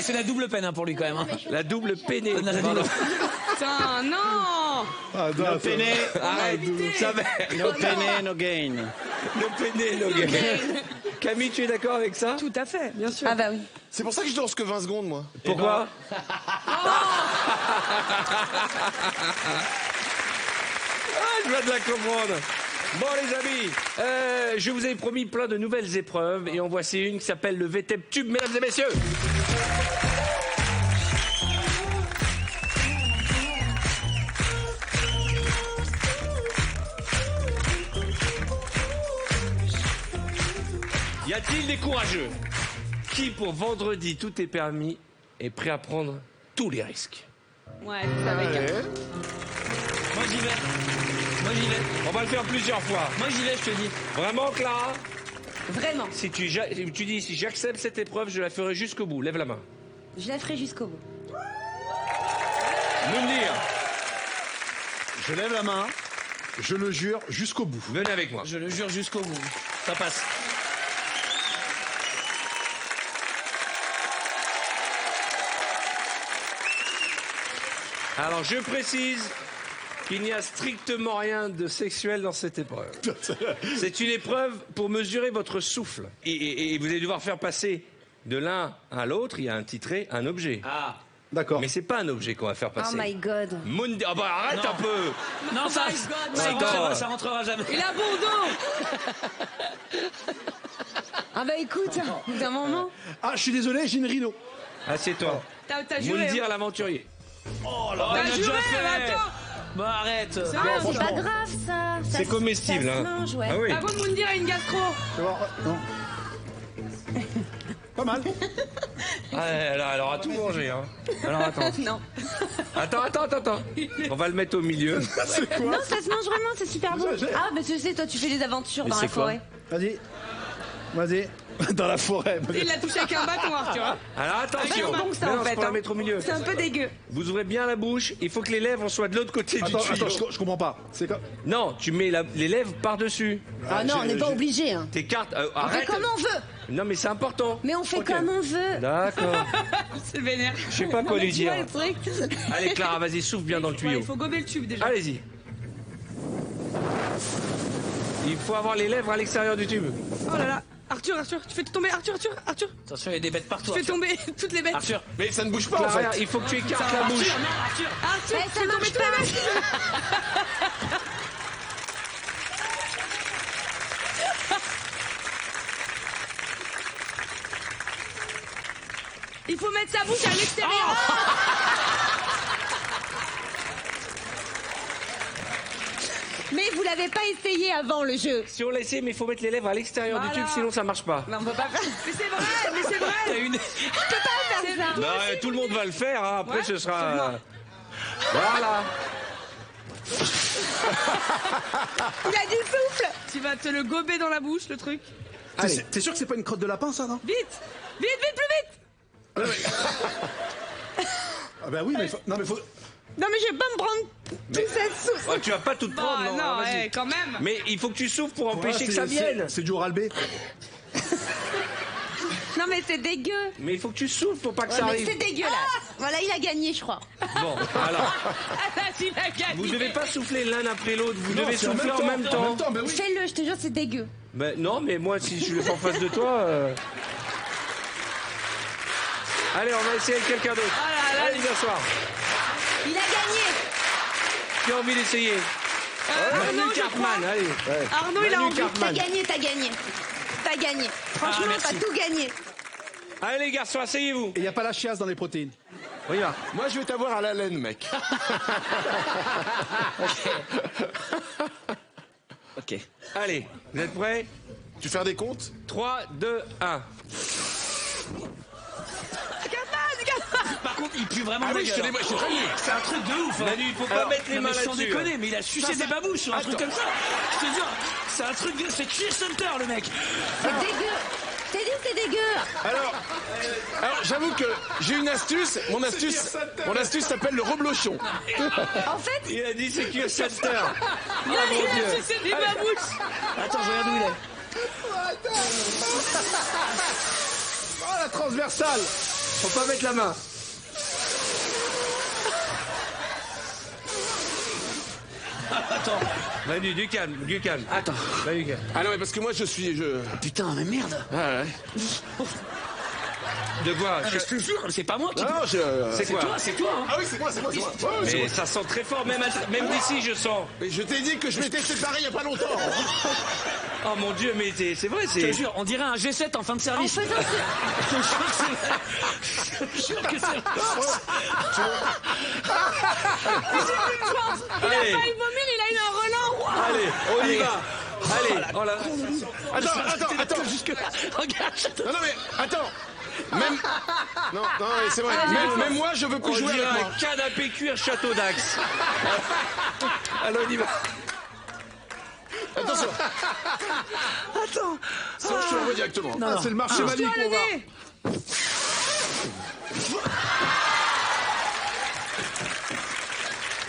C'est la double peine hein, pour lui quand même. Hein. La double peinée. La double- Putain, non. Ah, non, No pene, Arrête, ça va. no pene, no gain. No peiné, no gain. Camille, tu es d'accord avec ça? Tout à fait, bien sûr. Ah bah oui. C'est pour ça que je danse que 20 secondes, moi. Pourquoi? Je viens de la comprendre. Bon les amis, je vous ai promis plein de nouvelles épreuves et en voici une qui s'appelle le VTEP Tube, mesdames et messieurs. Y a-t-il des courageux qui, pour vendredi, tout est permis, est prêt à prendre tous les risques? Ouais, c'est avec un. Moi j'y vais. Moi j'y vais. On va le faire plusieurs fois. Moi j'y vais, je te dis. Vraiment, Clara? Vraiment. Si tu dis si j'accepte cette épreuve, je la ferai jusqu'au bout. Lève la main. Je la ferai jusqu'au bout. Mounir, Je lève la main, je le jure, jusqu'au bout. venez avec moi. Je le jure jusqu'au bout. Ça passe. Alors, je précise qu'il n'y a strictement rien de sexuel dans cette épreuve. C'est une épreuve pour mesurer votre souffle. Et vous allez devoir faire passer de l'un à l'autre, il y a intitulé un objet. Ah. D'accord. Mais c'est pas un objet qu'on va faire Oh passer. my god. Ah bah arrête Non. un peu. Non, ça, my God, ça, my God. ça rentrera jamais. Il a bon dos. Ah bah écoute, d'un moment. Ah, je suis désolé, j'ai une rhino. Assieds-toi. T'as juré. Moundir hein. l'aventurier. Oh là, on T'as a juré, déjà mais fait. attends. Bah arrête. C'est Ah, rien, c'est pas franchement. grave ça. C'est Ça comestible, se hein. mange, ouais. Ah oui. Par contre, Moundir a une gastro. Tu vois, non. Pas mal. Ah, elle aura tout mangé. Hein. Alors attends. Non. Attends. On va le mettre au milieu. C'est quoi? Non, ça se mange vraiment, c'est super bon. Ça, j'ai- Ah, bah tu sais, toi, tu fais des aventures Mais dans c'est la quoi forêt. Vas-y. Vas-y. Dans la forêt. Il l'a touché avec un bâton, Arthur. hein. Alors attention. C'est pas bon, ça, Mais non, en c'est fait, pour la hein. mettre au milieu. C'est un peu dégueu. Vous ouvrez bien la bouche. Il faut que les lèvres soient de l'autre côté Attends, du tuyau. je comprends pas. C'est quoi? Non, tu mets les lèvres par-dessus. Ah non, on n'est pas obligé. Hein. Tes cartes. On fait Arrête. comme on veut. Non, mais c'est important. Mais on fait Ok. comme on veut. D'accord. C'est vénère. Je sais pas quoi lui Tu vois dire. le truc. Allez, Clara, vas-y, souffle bien dans le Ouais, tuyau. il faut gober le tube déjà. Allez-y. Il faut avoir les lèvres à l'extérieur du tube. Oh là là. Arthur, tu fais tomber. Arthur. Attention, il y a des bêtes partout. Tu fais Arthur. tomber toutes les bêtes. Arthur. Mais ça ne bouge pas en Clara, fait. il faut que tu écartes la bouche. Arthur, non, Arthur. Arthur, Eh, tu ça fais tomber marche toutes les bêtes. Il faut mettre sa bouche à l'extérieur. Mais vous l'avez pas essayé avant le jeu. Si on l'essaie, mais il faut mettre les lèvres à l'extérieur du Voilà. tube, sinon ça marche pas. Mais on peut pas faire. Mais c'est vrai. T'as une. C'est vrai. Non, tout le monde va le faire, hein. Après Ouais, ce sera. sûrement. Voilà. Il a du souffle. Tu vas te le gober dans la bouche, le truc. T'es sûr que c'est pas une crotte de lapin, ça, non? Vite, plus vite. Ah bah oui, mais non, mais faut. Non mais je vais pas me prendre toute cette sauce. Oh, tu vas pas tout prendre, Bah, non, non, vas-y. quand même. Mais il faut que tu souffles pour empêcher Voilà, que ça vienne. C'est du Oral B. Non mais c'est dégueu. Mais il faut que tu souffles pour pas que Ouais, ça mais arrive. c'est dégueulasse. Voilà, il a gagné, je crois. Bon, alors, Il a gagné. vous devez pas souffler l'un après l'autre, vous Non, devez c'est souffler en même En temps. même temps, bah oui. Fais-le, je te jure, c'est dégueu. Ben, non, mais moi, si je le fais en face de toi. Allez, on va essayer avec quelqu'un d'autre. Ah là là, Allez, viens soir. Il a gagné. Qui a envie d'essayer Manu Arnaud, je Cartman, crois. allez. Arnaud, il a Manu envie. T'as Cartman. gagné, t'as gagné. T'as gagné. Franchement, merci. t'as tout gagné. Allez, les garçons, asseyez-vous. Et y a pas la chiasse dans les protéines. On y va. Moi, je vais t'avoir à la laine, mec. Ok. Allez, vous êtes prêts Tu fais des comptes? 3, 2, 1. Par contre, il pue vraiment Ah la oui, je gueule. te l'ai- je t'ai prévenu. C'est un truc de ouf. hein. Manu, il faut pas Alors, mettre les non, mains mais sans là-dessus. déconner, mais il a sucé des babouches sur un truc comme ça. Je te jure, c'est un truc de. C'est Cuir Center, le mec. C'est dégueu. T'as dit que c'est dégueu. Alors j'avoue que j'ai une astuce. Mon astuce s'appelle le reblochon. En fait, Il a dit c'est Cuir Center. Il a sucé des babouches. Attends, je regarde où il est. Oh, la transversale. Faut pas mettre la main. Attends. Manu, du calme, du calme. Attends. Manu, du calme. Ah non, mais parce que moi, je suis. Putain, mais merde. Ah ouais. De quoi Ah, mais je te jure, c'est pas moi qui. Non, je. C'est quoi C'est toi, hein. Ah oui, c'est moi. Ouais, c'est Mais moi. ça sent très fort, même d'ici je sens. Mais je t'ai dit que je m'étais séparé il y a pas longtemps. Oh mon dieu, mais c'est vrai, Je c'est. te jure, on dirait un G7 en fin de en service. faisant ce... Je te jure que c'est. Il a Allez. failli vomir, il a eu un relent. Allez, on y va. Allez, oh là. Attends. Regarde, Non, mais attends. Même. Non, mais c'est vrai. Même moi, je veux On plus jouer dirait avec moi. un canapé cuir Château d'Axe. Allez, on y va. Attention. Attends. Sinon, je te l'envoie directement. Ah, c'est le marché malique, on va.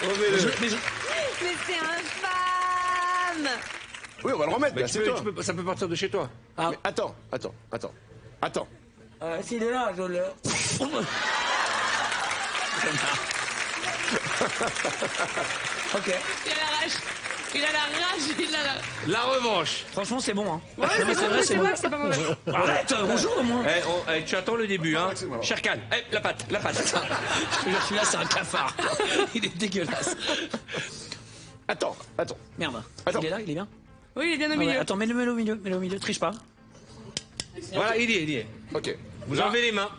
Remets-le. Mais c'est infâme. Oui, on va le remettre. Mais Là, c'est toi. ça peut partir de chez toi. Mais attends. s'il est là, je le. Ok. Il a la rage, il a la... La revanche. Franchement, c'est bon, hein. Ouais, Non, mais c'est vrai, c'est bon. vrai que c'est pas mauvais. Arrête, bonjour au moins. Tu attends le début, hein. Sherkan, la patte. Attends, je te jure, celui-là, c'est un cafard. Il est dégueulasse. Attends. Merde. Attends. Il est là, il est bien. Oui, il est bien au Ah ouais, milieu. attends, mets-le au milieu, triche pas. Voilà, il y est. Ok. Vous enlevez les mains.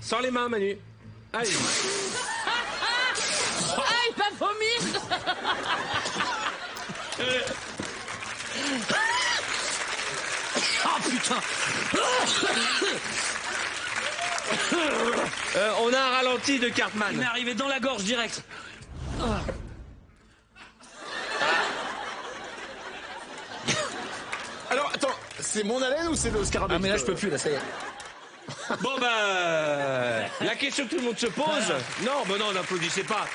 Sans les mains, Manu. Allez. Ah, il va vomir. Oh putain. On a un ralenti de Cartman. Il m'est arrivé dans la gorge direct. Alors, attends, c'est mon haleine ou c'est le scarabée? Ah mais là je peux plus, là ça y est. Bon la question que tout le monde se pose. Non, n'applaudissez pas.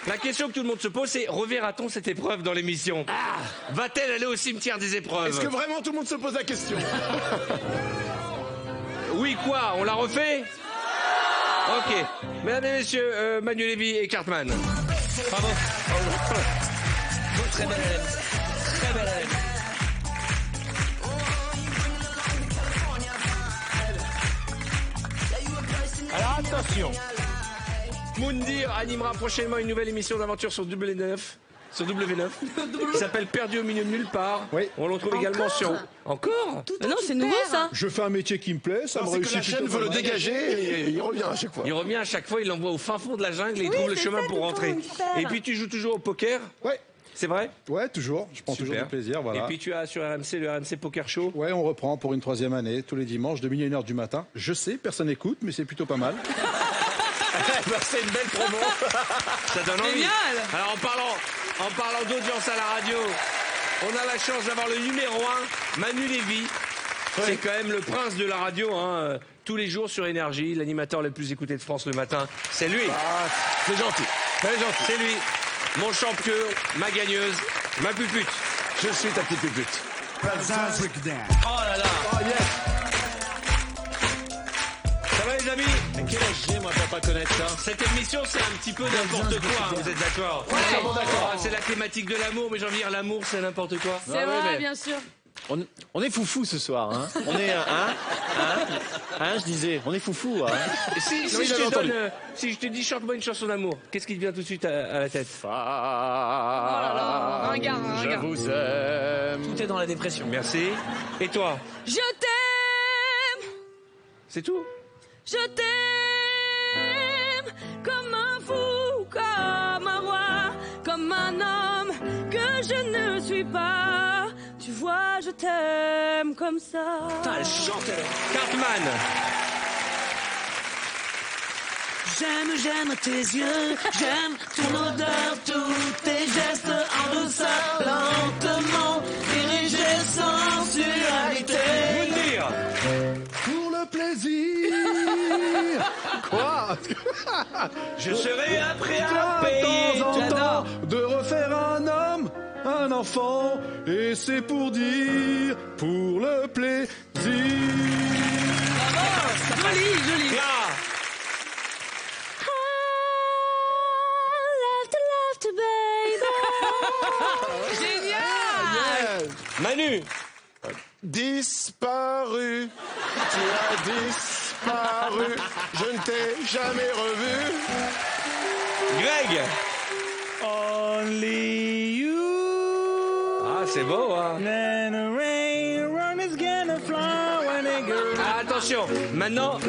La question que tout le monde se pose, c'est reverra-t-on cette épreuve dans l'émission? Va-t-elle aller au cimetière des épreuves? Est-ce que vraiment tout le monde se pose la question? Oui, quoi? On la refait? Ok. Mesdames et messieurs, Manu Lévy et Cartman. Bravo. Très belle haleine. Très belle haleine. Alors attention. Moundir animera prochainement une nouvelle émission d'aventure sur W9. Sur W9. Qui s'appelle Perdu au milieu de nulle part. Oui. On le retrouve également sur. Encore? Mais non, c'est nouveau ça. Je fais un métier qui me plaît, ça me C'est que réussit la chaîne plutôt veut le pas mal. dégager et il revient à chaque fois. Il revient à chaque fois, il l'envoie au fin fond de la jungle et il trouve le c'est chemin ça, pour tout le rentrer. temps, super. Et puis tu joues toujours au poker? Ouais, C'est vrai? ouais, toujours. Je prends toujours Super. du plaisir, voilà. Et puis tu as sur RMC le RMC Poker Show. Ouais, on reprend pour une 3e année, tous les dimanches, de minuit à 1h du matin. Je sais, personne n'écoute, mais c'est plutôt pas mal. C'est une belle promo. Ça donne envie. Génial. Alors en parlant d'audience à la radio, on a la chance d'avoir le numéro 1, Manu Lévy. C'est quand même le prince de la radio, hein. Tous les jours sur Énergie, l'animateur le plus écouté de France le matin. C'est lui. C'est gentil. Très gentil. C'est lui. Mon champion, ma gagneuse, ma pupute. Je suis ta petite pupute. Oh là là. Oh yes. Ça va les amis? Quel âge j'ai, moi, pour pas connaître ça? Cette émission, c'est un petit peu n'importe quoi, hein, vous êtes d'accord? Entièrement d'accord. C'est la thématique de l'amour, mais j'ai envie de dire l'amour, c'est n'importe quoi. C'est Ah ouais, vrai, mais- bien sûr. On est foufou ce soir, hein. On est, je disais, on est foufou, hein. Et si Oui, je j'avais te entendu. donne, si je te dis chante-moi une chanson d'amour, qu'est-ce qui te vient tout de suite à la tête? Oh là là, ringard, Je ringard. vous aime. Tout est dans la dépression. Merci. Et toi? Je t'aime, C'est tout? je t'aime comme un fou, comme un roi, comme un homme que je ne suis pas. Tu vois, je t'aime comme ça. Putain, elle chante elle. Cartman. J'aime tes yeux, j'aime ton odeur, tous tes gestes en douceur, lentement, dirigés sans sensualité. Moundir. Pour le plaisir. Quoi? Je serai après à De payer. temps en J'adore. temps, de refaire un homme, un enfant, et c'est pour dire, pour le plaisir. Joli, joli. Là. Love to baby. Génial. Manu. Disparu. Tu as disparu. Je ne t'ai jamais revu. Greg. Only you. Ah, c'est beau, hein. Then the rain is gonna fly when it goes. Ah, attention, maintenant,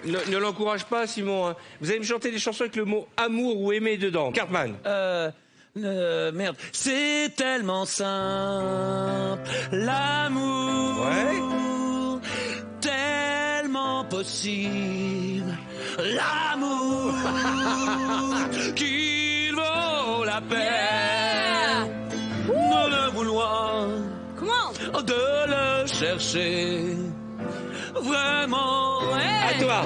ne l'encourage pas, Simon. Hein. Vous allez me chanter des chansons avec le mot amour ou aimer dedans. Cartman. Merde. C'est tellement simple, l'amour. Ouais. Tellement possible, l'amour qu'il vaut la peine de le vouloir, Comment? de le chercher. Vraiment. À toi.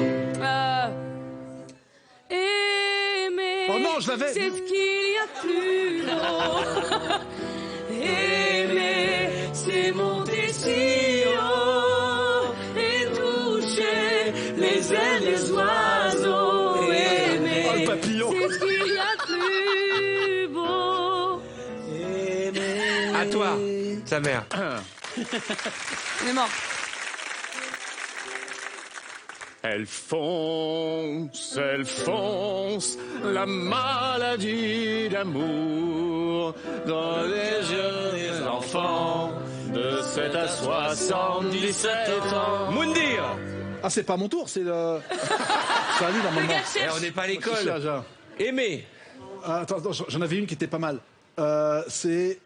Aimer. Oh non, je l'avais. C'est ce qu'il y a de plus beau. Aimer, c'est monter si haut et toucher les ailes des oiseaux. Aimer, Oh, le papillon. c'est ce qu'il y a de plus beau. À toi, sa mère. On est mort. Elle fonce, la maladie d'amour dans les yeux des enfants de 7 à 77 ans. Moundir. Ah, c'est pas mon tour, c'est le... C'est à lui, normalement. On n'est pas à l'école. Aimé. Attends, j'en avais une qui était pas mal. C'est...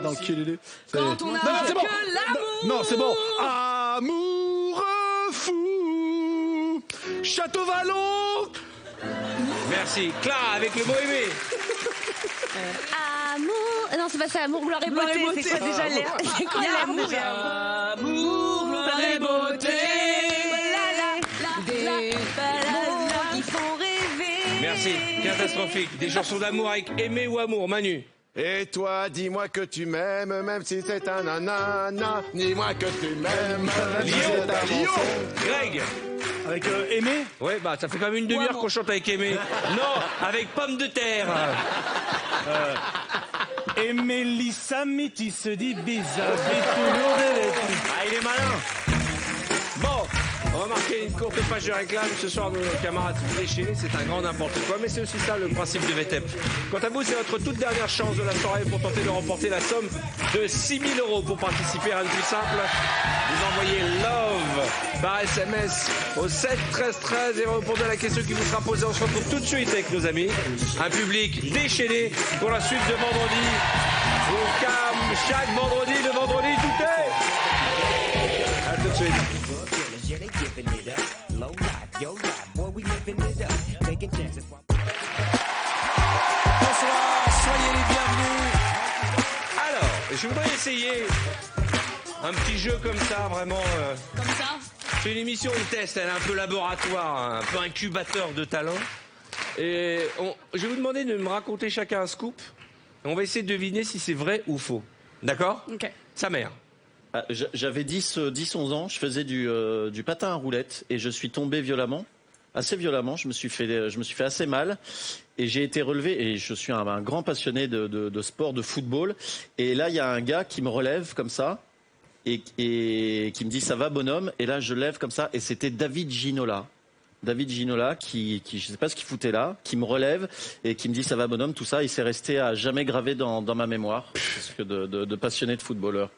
Dans quel il est Quand on a c'est bon. que l'amour. Non, c'est bon. Amour fou, Château Vallon. Merci. Clara avec le mot aimé. Amour. Non, c'est pas ça. Amour, gloire et beauté. C'est quoi déjà l'air? C'est quoi l'amour? Amour, gloire et beauté. Des mots qui font rêver. Merci. Catastrophique. Des chansons d'amour avec aimé ou amour. Manu. Et toi, dis-moi que tu m'aimes, même si c'est un nanana. Dis-moi que tu m'aimes, même si c'est un mensonge. Greg. Avec Aimé. Ouais, bah ça fait quand même une demi-heure qu'on chante avec aimé. Non, avec pomme de terre. Emily Samiti se dit bizarre, toujours des Ah, il est malin. Bon, on va marquer une courte page de réclame ce soir de nos camarades déchaînés. C'est un grand n'importe quoi, mais c'est aussi ça le principe de VTEP. Quant à vous, c'est votre toute dernière chance de la soirée pour tenter de remporter la somme de 6 000 €. Pour participer, rien de plus simple, vous envoyez LOVE par SMS au 7 13 13 et répondez à la question qui vous sera posée. On se retrouve tout de suite avec nos amis. Un public déchaîné pour la suite de vendredi. Au calme, chaque vendredi, le vendredi, tout est. À tout de suite. Bonsoir, soyez les bienvenus. Alors, je voudrais essayer un petit jeu comme ça, vraiment. Comme ça. C'est une émission de test, elle est un peu laboratoire, un peu incubateur de talent. Et je vais vous demander de me raconter chacun un scoop. Et on va essayer de deviner si c'est vrai ou faux. D'accord? Ok. Sa mère. Ah, j'avais 10-11 ans, je faisais du patin à roulettes et je suis tombé violemment, assez violemment, je me suis fait assez mal et j'ai été relevé et je suis un grand passionné de sport, de football. Et là, il y a un gars qui me relève comme ça et qui me dit « ça va bonhomme ?» et là, je lève comme ça et c'était David Ginola. David Ginola qui je sais pas ce qu'il foutait là, qui me relève et qui me dit « ça va bonhomme ?» Tout ça, il s'est resté à jamais gravé dans ma mémoire parce que de passionné de footballeur.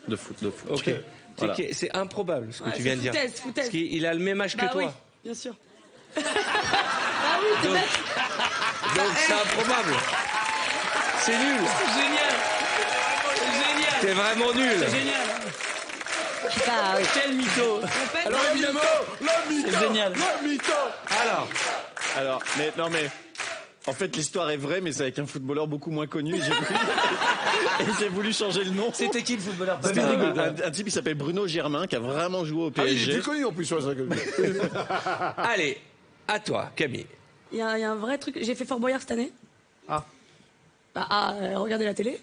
De foot. Ok. Voilà. C'est improbable ce que tu viens de dire. Foutaise. Parce qu'il a le même âge que toi. Oui, bien sûr. Ah oui, c'est bête. Donc c'est improbable. C'est nul. C'est génial. C'est génial. C'est vraiment nul. C'est génial. Bah oui. Quel mytho. Alors évidemment, le mytho. C'est génial. Le mytho. Alors, mais non mais. En fait, l'histoire est vraie, mais c'est avec un footballeur beaucoup moins connu. Et j'ai voulu changer le nom. C'était qui le footballeur? C'était un type qui s'appelle Bruno Germain, qui a vraiment joué au Ah, il est PSG. plus connu en plus sur la Allez, à toi, Camille. Il y a un vrai truc. J'ai fait Fort Boyard cette année. Ah. Regardez la télé.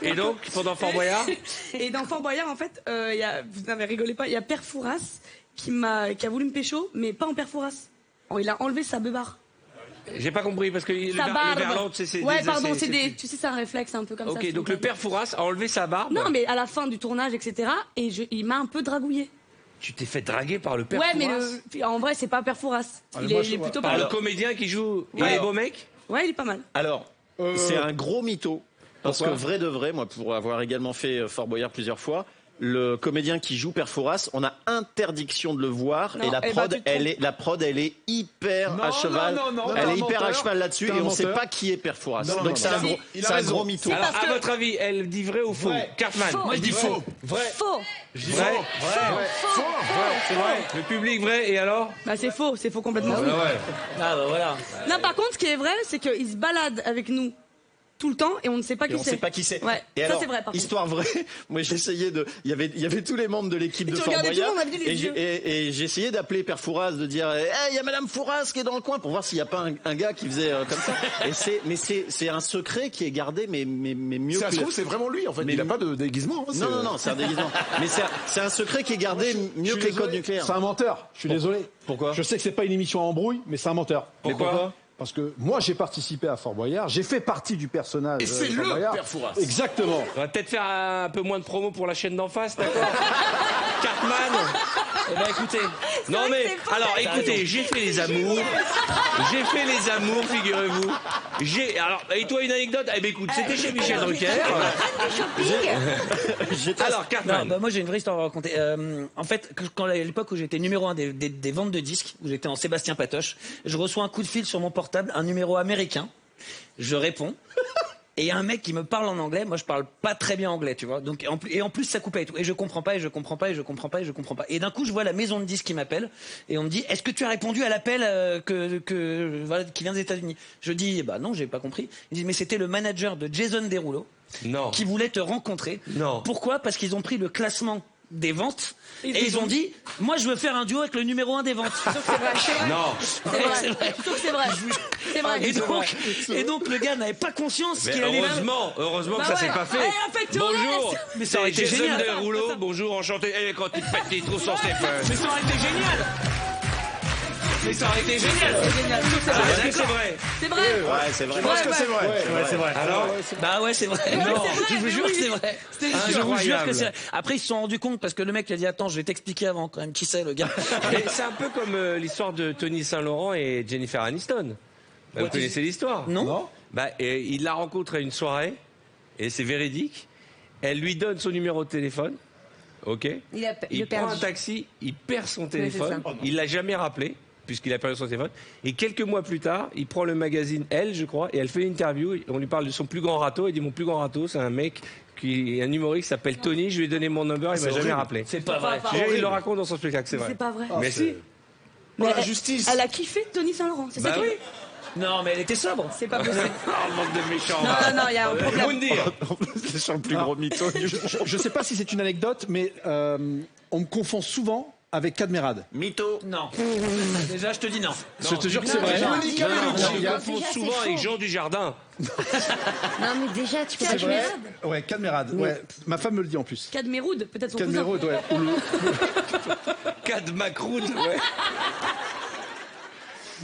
Et donc, pendant Fort Boyard? Et dans Fort Boyard, en fait, vous n'avez rigolé pas, il y a Père Fouras qui a voulu me pécho, mais pas en Père Fouras. Oh, il a enlevé sa beubare. J'ai pas compris parce que le barbe. verlan, c'est Ouais, des pardon, essais, tu sais, c'est un réflexe un peu comme ça. Ok, donc le père Fouras a enlevé sa barbe. Non, mais à la fin du tournage, etc. Et il m'a un peu dragouillé. Tu t'es fait draguer par le père Ouais, Fouras. mais en vrai, c'est pas Père Fouras. Il est plutôt Par pas le mal. comédien qui joue. Il Ouais. est beau mec. Ouais, il est pas mal. Alors, c'est un gros mytho. Parce Pourquoi que vrai de vrai, moi, pour avoir également fait Fort Boyard plusieurs fois, le comédien qui joue Père Fouras, on a interdiction de le voir Non, et la eh ben, prod, tu te elle est hyper à cheval. non, elle t'es est un hyper à menteur. cheval là-dessus T'es et un on sait menteur. pas qui est Père Fouras. Non, Donc non, c'est non. un gros, Il a c'est un raison. gros mytho. Alors, à votre avis, elle dit vrai ou faux? Cartman. Faux. Moi je dis faux. Vrai. Faux. Vrai. C'est vrai. Le public vrai. Et alors? Bah, c'est faux complètement. Ah ouais. Ah bah voilà. Non, par contre, ce qui est vrai, c'est qu'il se balade avec nous tout le temps et on ne sait pas Et qui on c'est. sait pas qui c'est. Ouais, Et ça alors, c'est vrai par contre. histoire vraie, moi j'essayais de. Il y avait tous les membres de l'équipe Et de tu Fort regardais tout le Boyard. monde avec les Et yeux. j'ai essayé d'appeler Père Fouras, de dire il y a Madame Fouras qui est dans le coin pour voir s'il n'y a pas un gars qui faisait comme ça. Mais c'est un secret qui est gardé, mais mieux Ça que. se trouve, c'est vraiment lui en fait. Mais Il a pas de déguisement. hein, Non, c'est un déguisement. Mais c'est un secret qui est gardé mieux que les codes nucléaires. C'est un menteur. Je suis désolé. Pourquoi? Je sais que c'est pas une émission à embrouille, mais c'est un menteur. Pourquoi? Parce que moi, j'ai participé à Fort Boyard, j'ai fait partie du personnage. Et c'est de Fort le Boyard. Père Fouras. Exactement. On va peut-être faire un peu moins de promo pour la chaîne d'en face, d'accord? Cartman. Eh ben écoutez. Non mais, alors écoutez, j'ai fait les amours. J'ai fait les amours, figurez-vous. Alors, et toi une anecdote? Eh ben écoute, c'était chez Michel Drucker. Alors, Cartman. Non, bah, moi j'ai une vraie histoire à raconter. En fait, à l'époque où j'étais numéro 1 des ventes de disques, où j'étais en Sébastien Patoche, je reçois un coup de fil sur mon portable, un numéro américain. Je réponds. Et il y a un mec qui me parle en anglais. Moi, je parle pas très bien anglais, tu vois. Donc, et en plus, ça coupait et tout. Et je comprends pas, et je comprends pas, et je comprends pas, et je comprends pas. Et d'un coup, je vois la maison de disques qui m'appelle. Et on me dit, est-ce que tu as répondu à l'appel voilà, qui vient des États-Unis? Je dis, bah non, j'ai pas compris. Ils disent, mais c'était le manager de Jason Derulo. Non. Qui voulait te rencontrer. Non. Pourquoi? Parce qu'ils ont pris le classement des ventes et ils ont dit, moi je veux faire un duo avec le numéro 1 des ventes. Sauf que c'est vrai, c'est vrai. Non. C'est vrai. Sauf que c'est vrai. C'est vrai. Et donc le gars n'avait pas conscience Mais qu'il allait là. heureusement Bah que ça ouais. s'est pas fait. Allez, un pectorès. Bonjour. Mais ça aurait été Jason génial. Derulo. Bonjour, enchanté. Eh, quand il pète les trous sur Stéphane. Mais ça aurait été génial. Mais ça aurait été génial. C'est génial. Sauf que Ah, c'est vrai. est-ce que c'est vrai? C'est vrai. Ouais, c'est vrai. Je pense que c'est vrai. Ouais, c'est vrai. Alors, Bah ouais, c'est vrai. Ouais, Non, c'est vrai, je vous mais jure oui. que c'est vrai. C'était Je vous jure incroyable. que c'est vrai. Après, ils se sont rendus compte parce que le mec il a dit, attends, je vais t'expliquer avant quand même qui c'est le gars. Et c'est un peu comme l'histoire de Tony Saint-Laurent et Jennifer Aniston. Bah, vous connaissez l'histoire? Non. Bah, il la rencontre à une soirée, et c'est véridique. Elle lui donne son numéro de téléphone. Ok. Il prend un taxi, il perd son téléphone. Il l'a jamais rappelé, puisqu'il a perdu son téléphone. Et quelques mois plus tard, il prend le magazine Elle, je crois, et elle fait une interview. On lui parle de son plus grand râteau. Il dit, mon plus grand râteau, c'est un mec qui est un humoriste qui s'appelle Tony. Je lui ai donné mon number, il m'a jamais rappelé. C'est pas vrai. Il le raconte dans son spectacle, c'est vrai. C'est pas vrai. Mais si. Mais la justice. Elle a kiffé Tony Saint-Laurent. C'est ça Bah qui- oui. Non, mais elle était sobre. C'est pas possible. Oh, manque de méchants. Non, il y a un problème. Moundir. C'est sur le plus gros mytho. Je sais pas si c'est une anecdote, mais on me confond souvent avec Cadmerade. Mytho. Non. Déjà, je te dis non. Je te jure que c'est vrai. Monique Bellucci. Il Déjà, confond c'est souvent faux. avec Jean Dujardin. Non, mais déjà, tu peux pas C'est vrai. jouer. Ouais, Cadmerade. Ouais. Ma femme me le dit en plus. Cadmeroud, peut-être son cousin. Cadmerade, ouais. Ou le- Cad Macroud, ouais.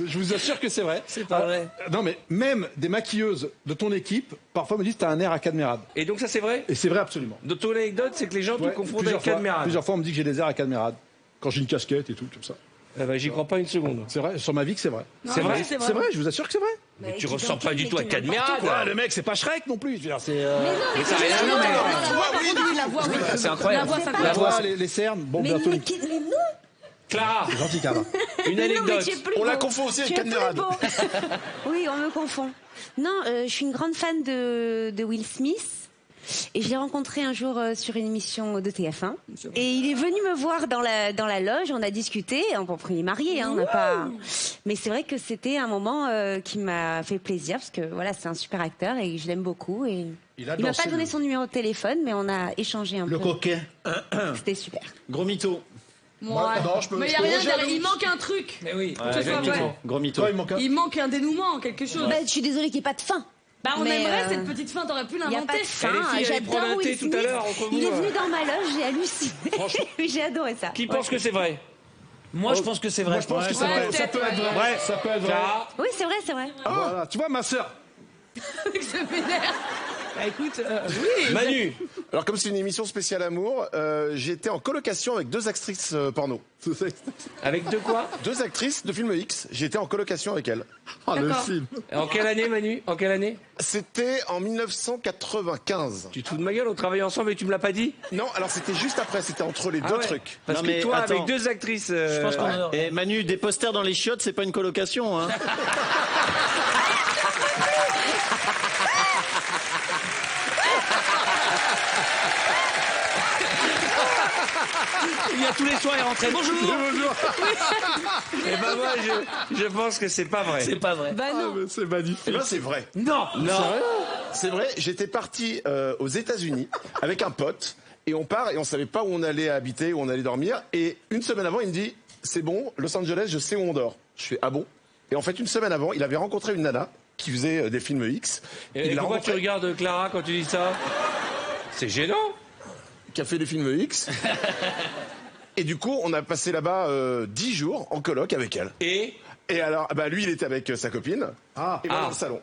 Je vous assure que c'est vrai. C'est pas vrai. Non, mais même des maquilleuses de ton équipe, parfois me disent t'as un air à Cadmerade. Et donc ça c'est vrai? Et c'est vrai absolument. De ton anecdote, c'est que les gens te Ouais, confondent avec Cadmerade. plusieurs fois, on me dit que j'ai des airs à Cadmerade. Quand j'ai une casquette et tout, comme ça. Eh ben, j'y crois pas une seconde. C'est vrai, sur ma vie que c'est vrai. C'est vrai? C'est C'est vrai, je vous assure que c'est vrai. Mais tu ressembles pas du tout à Cadmerade. Quoi, le mec, c'est pas Shrek non plus. Je veux dire, c'est Mais ça n'a rien à voir. La voix, oui. C'est incroyable. La voix, ça la compte. voix, les cernes. Bon, Mais, bientôt. mais non. Clara, C'est gentil, Carla. une Mais non, mais anecdote. tu es plus On la beau. confond aussi avec Tu es plus Cadmerade. beau. Oui, on me confond. Non, je suis une grande fan de Will Smith. Et je l'ai rencontré un jour sur une émission de TF1. Et il est venu me voir dans la loge, on a discuté. Il est marié, hein, on n'a pas. Mais c'est vrai que c'était un moment qui m'a fait plaisir parce que voilà, c'est un super acteur et je l'aime beaucoup. Et Il a il m'a dansé, pas donné lui. son numéro de téléphone, mais on a échangé un Le peu. coquet. C'était super. Gros mytho. Moi, non, je peux- mais il je y a peux rien vous derrière. jaloux. Il manque un truc. Mais oui. Que ce soit vrai. Gros mytho. Toi, il manque un. Il manque un dénouement, quelque chose. Bah, je suis désolée qu'il n'y ait pas de fin. Bah, on Mais, aimerait cette petite fin, t'aurais pu Il n'y a pas l'inventer. de fin. Et les filles, elles prennent un J'adore thé Will tout à Smith. l'heure entre vous, Il est venu euh. dans ma loge, j'ai halluciné. Franchement. J'ai adoré ça. Qui pense que c'est vrai? Moi, je pense que c'est vrai. Moi, je pense que c'est Ouais, vrai. Ça peut peut-être, être vrai. Ça peut être vrai. Clara, Oui, c'est vrai, c'est vrai. Voilà. Tu vois, ma sœur. Avec ce vénère. Bah, écoute, Manu, Alors, comme c'est une émission spéciale amour, j'étais en colocation avec deux actrices porno. avec de quoi? Deux actrices de film X. J'étais en colocation avec elles. Oh, le D'accord. film. En quelle année, Manu? En quelle année? C'était en 1995. Tu te fous de ma gueule, on travaillait ensemble et tu me l'as pas dit? Non, alors c'était juste après, c'était entre les deux ouais. trucs. Parce Non, que mais toi, attends. avec deux actrices. je pense qu'on a... Et Manu, des posters dans les chiottes, c'est pas une colocation, hein. Il vient tous les soirs, il rentrait. Bonjour. Et ben moi, je pense que c'est pas vrai. C'est pas vrai. Bah non. C'est magnifique. Eh ben, c'est vrai. Non. C'est vrai, j'étais parti aux États-Unis avec un pote et on part et on savait pas où on allait habiter, où on allait dormir. Et une semaine avant, il me dit c'est bon, Los Angeles, je sais où on dort. Je fais ah bon. Et en fait, une semaine avant, il avait rencontré une nana qui faisait des films X. Et il l'a pourquoi tu rencontrée, regardes Clara quand tu dis ça? C'est gênant. qui a fait des films X. Et du coup, on a passé là-bas 10 jours en coloc avec elle. Et Et alors, bah lui, il était avec sa copine. Ah. Et moi Ah. dans le salon.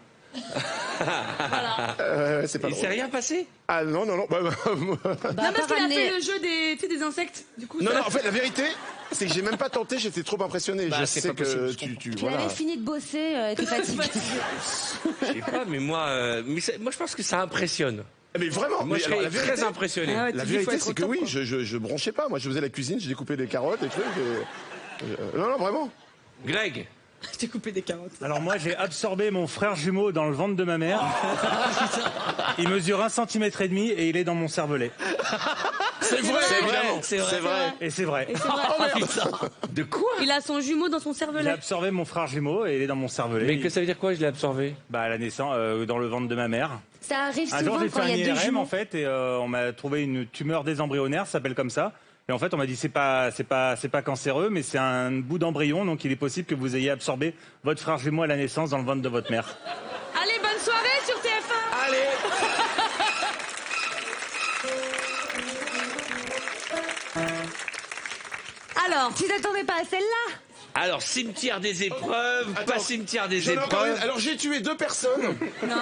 C'est pas Il drôle. s'est rien passé? Ah non. Non, parce qu'il a fait le jeu des insectes, du coup. Non, ça- en fait, la vérité, c'est que j'ai même pas tenté, j'étais trop impressionné. Bah, je c'est sais pas que possible, tu Tu voilà. avais fini de bosser, t'es fatigué. Je sais pas, mais moi, moi je pense que ça impressionne. Mais vraiment, Moi, mais je alors, serais la vérité, très impressionné. Ah ouais, La tu dis, faut vérité, être c'est au que top, oui, quoi. je bronchais pas. Moi, je faisais la cuisine, je découpais des carottes, des trucs. Non, vraiment. Greg, Je t'ai coupé des carottes. Alors moi, j'ai absorbé mon frère jumeau dans le ventre de ma mère. Il mesure 1,5 cm et il est dans mon cervelet. C'est vrai, évidemment. C'est vrai. Et c'est vrai. Et c'est vrai. de quoi? Il a son jumeau dans son J'ai cervelet. absorbé mon frère jumeau et il est dans mon cervelet. Mais que ça veut dire quoi, je l'ai absorbé? Bah à la naissance, dans le ventre de ma mère. Ça arrive Un jour, souvent j'ai fait quand un il y a deux IRM jumeaux. en fait et on m'a trouvé une tumeur des embryonnaires, ça s'appelle comme ça. Et en fait, on m'a dit c'est pas cancéreux, mais c'est un bout d'embryon, donc il est possible que vous ayez absorbé votre frère jumeau à la naissance dans le ventre de votre mère. Allez, bonne soirée sur TF1. Allez! Alors, tu t'attendais pas à celle-là? Alors, cimetière des épreuves, pas cimetière des J'en ai encore une. épreuves. Alors, j'ai tué 2 personnes. Non.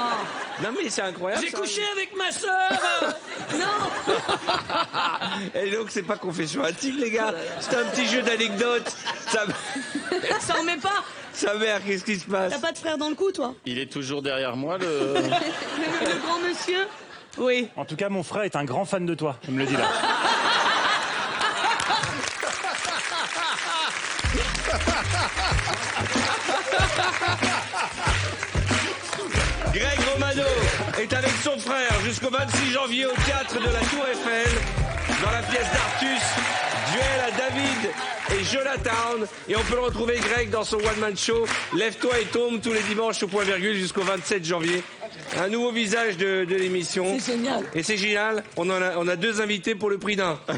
Non, mais c'est incroyable. J'ai ça. couché avec ma sœur. Non. Et donc, c'est pas confession intime, les gars. C'est un petit jeu d'anecdotes. Ça en met pas. Sa mère, qu'est-ce qui se passe? T'as pas de frère dans le coup, toi? Il est toujours derrière moi, le... Le grand monsieur? Oui. En tout cas, mon frère est un grand fan de toi, il me le dit là. Greg Romano est avec son frère jusqu'au 26 janvier au théâtre de la Tour Eiffel dans la pièce d'Artus, duel à David et Jonathan. Et on peut le retrouver, Greg, dans son one-man show Lève-toi et tombe tous les dimanches au point virgule jusqu'au 27 janvier. Un nouveau visage de l'émission. C'est génial. Et c'est génial, on a 2 invités pour le prix d'un. Ouais,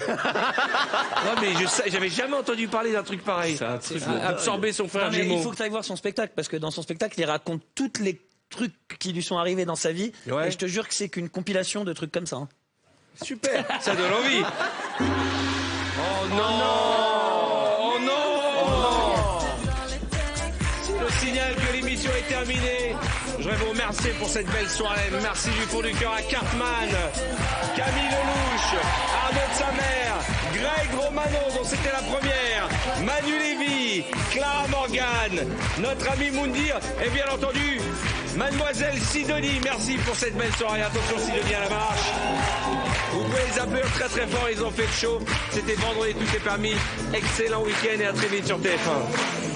mais j'avais jamais entendu parler d'un truc pareil. C'est un truc de Absorber son frère Non, mais jumeau. il faut que tu ailles voir son spectacle, parce que dans son spectacle, il raconte toutes les trucs qui lui sont arrivés dans sa vie. Ouais. Et je te jure que c'est qu'une compilation de trucs comme ça. Hein. Super, ça donne envie. Oh non! Oh non! C'est le signal que l'émission est terminée. Je voudrais vous remercier pour cette belle soirée. Merci du fond du cœur à Cartman, Camille Lelouch, Arnaud de sa mère, Greg Romano, dont c'était la première, Manu Lévy, Clara Morgan, notre ami Moundir et bien entendu Mademoiselle Sidonie. Merci pour cette belle soirée. Attention, Sidonie à la marche. Vous pouvez les applaudir très très fort, ils ont fait le show. C'était vendredi, tout est permis. Excellent week-end et à très vite sur TF1.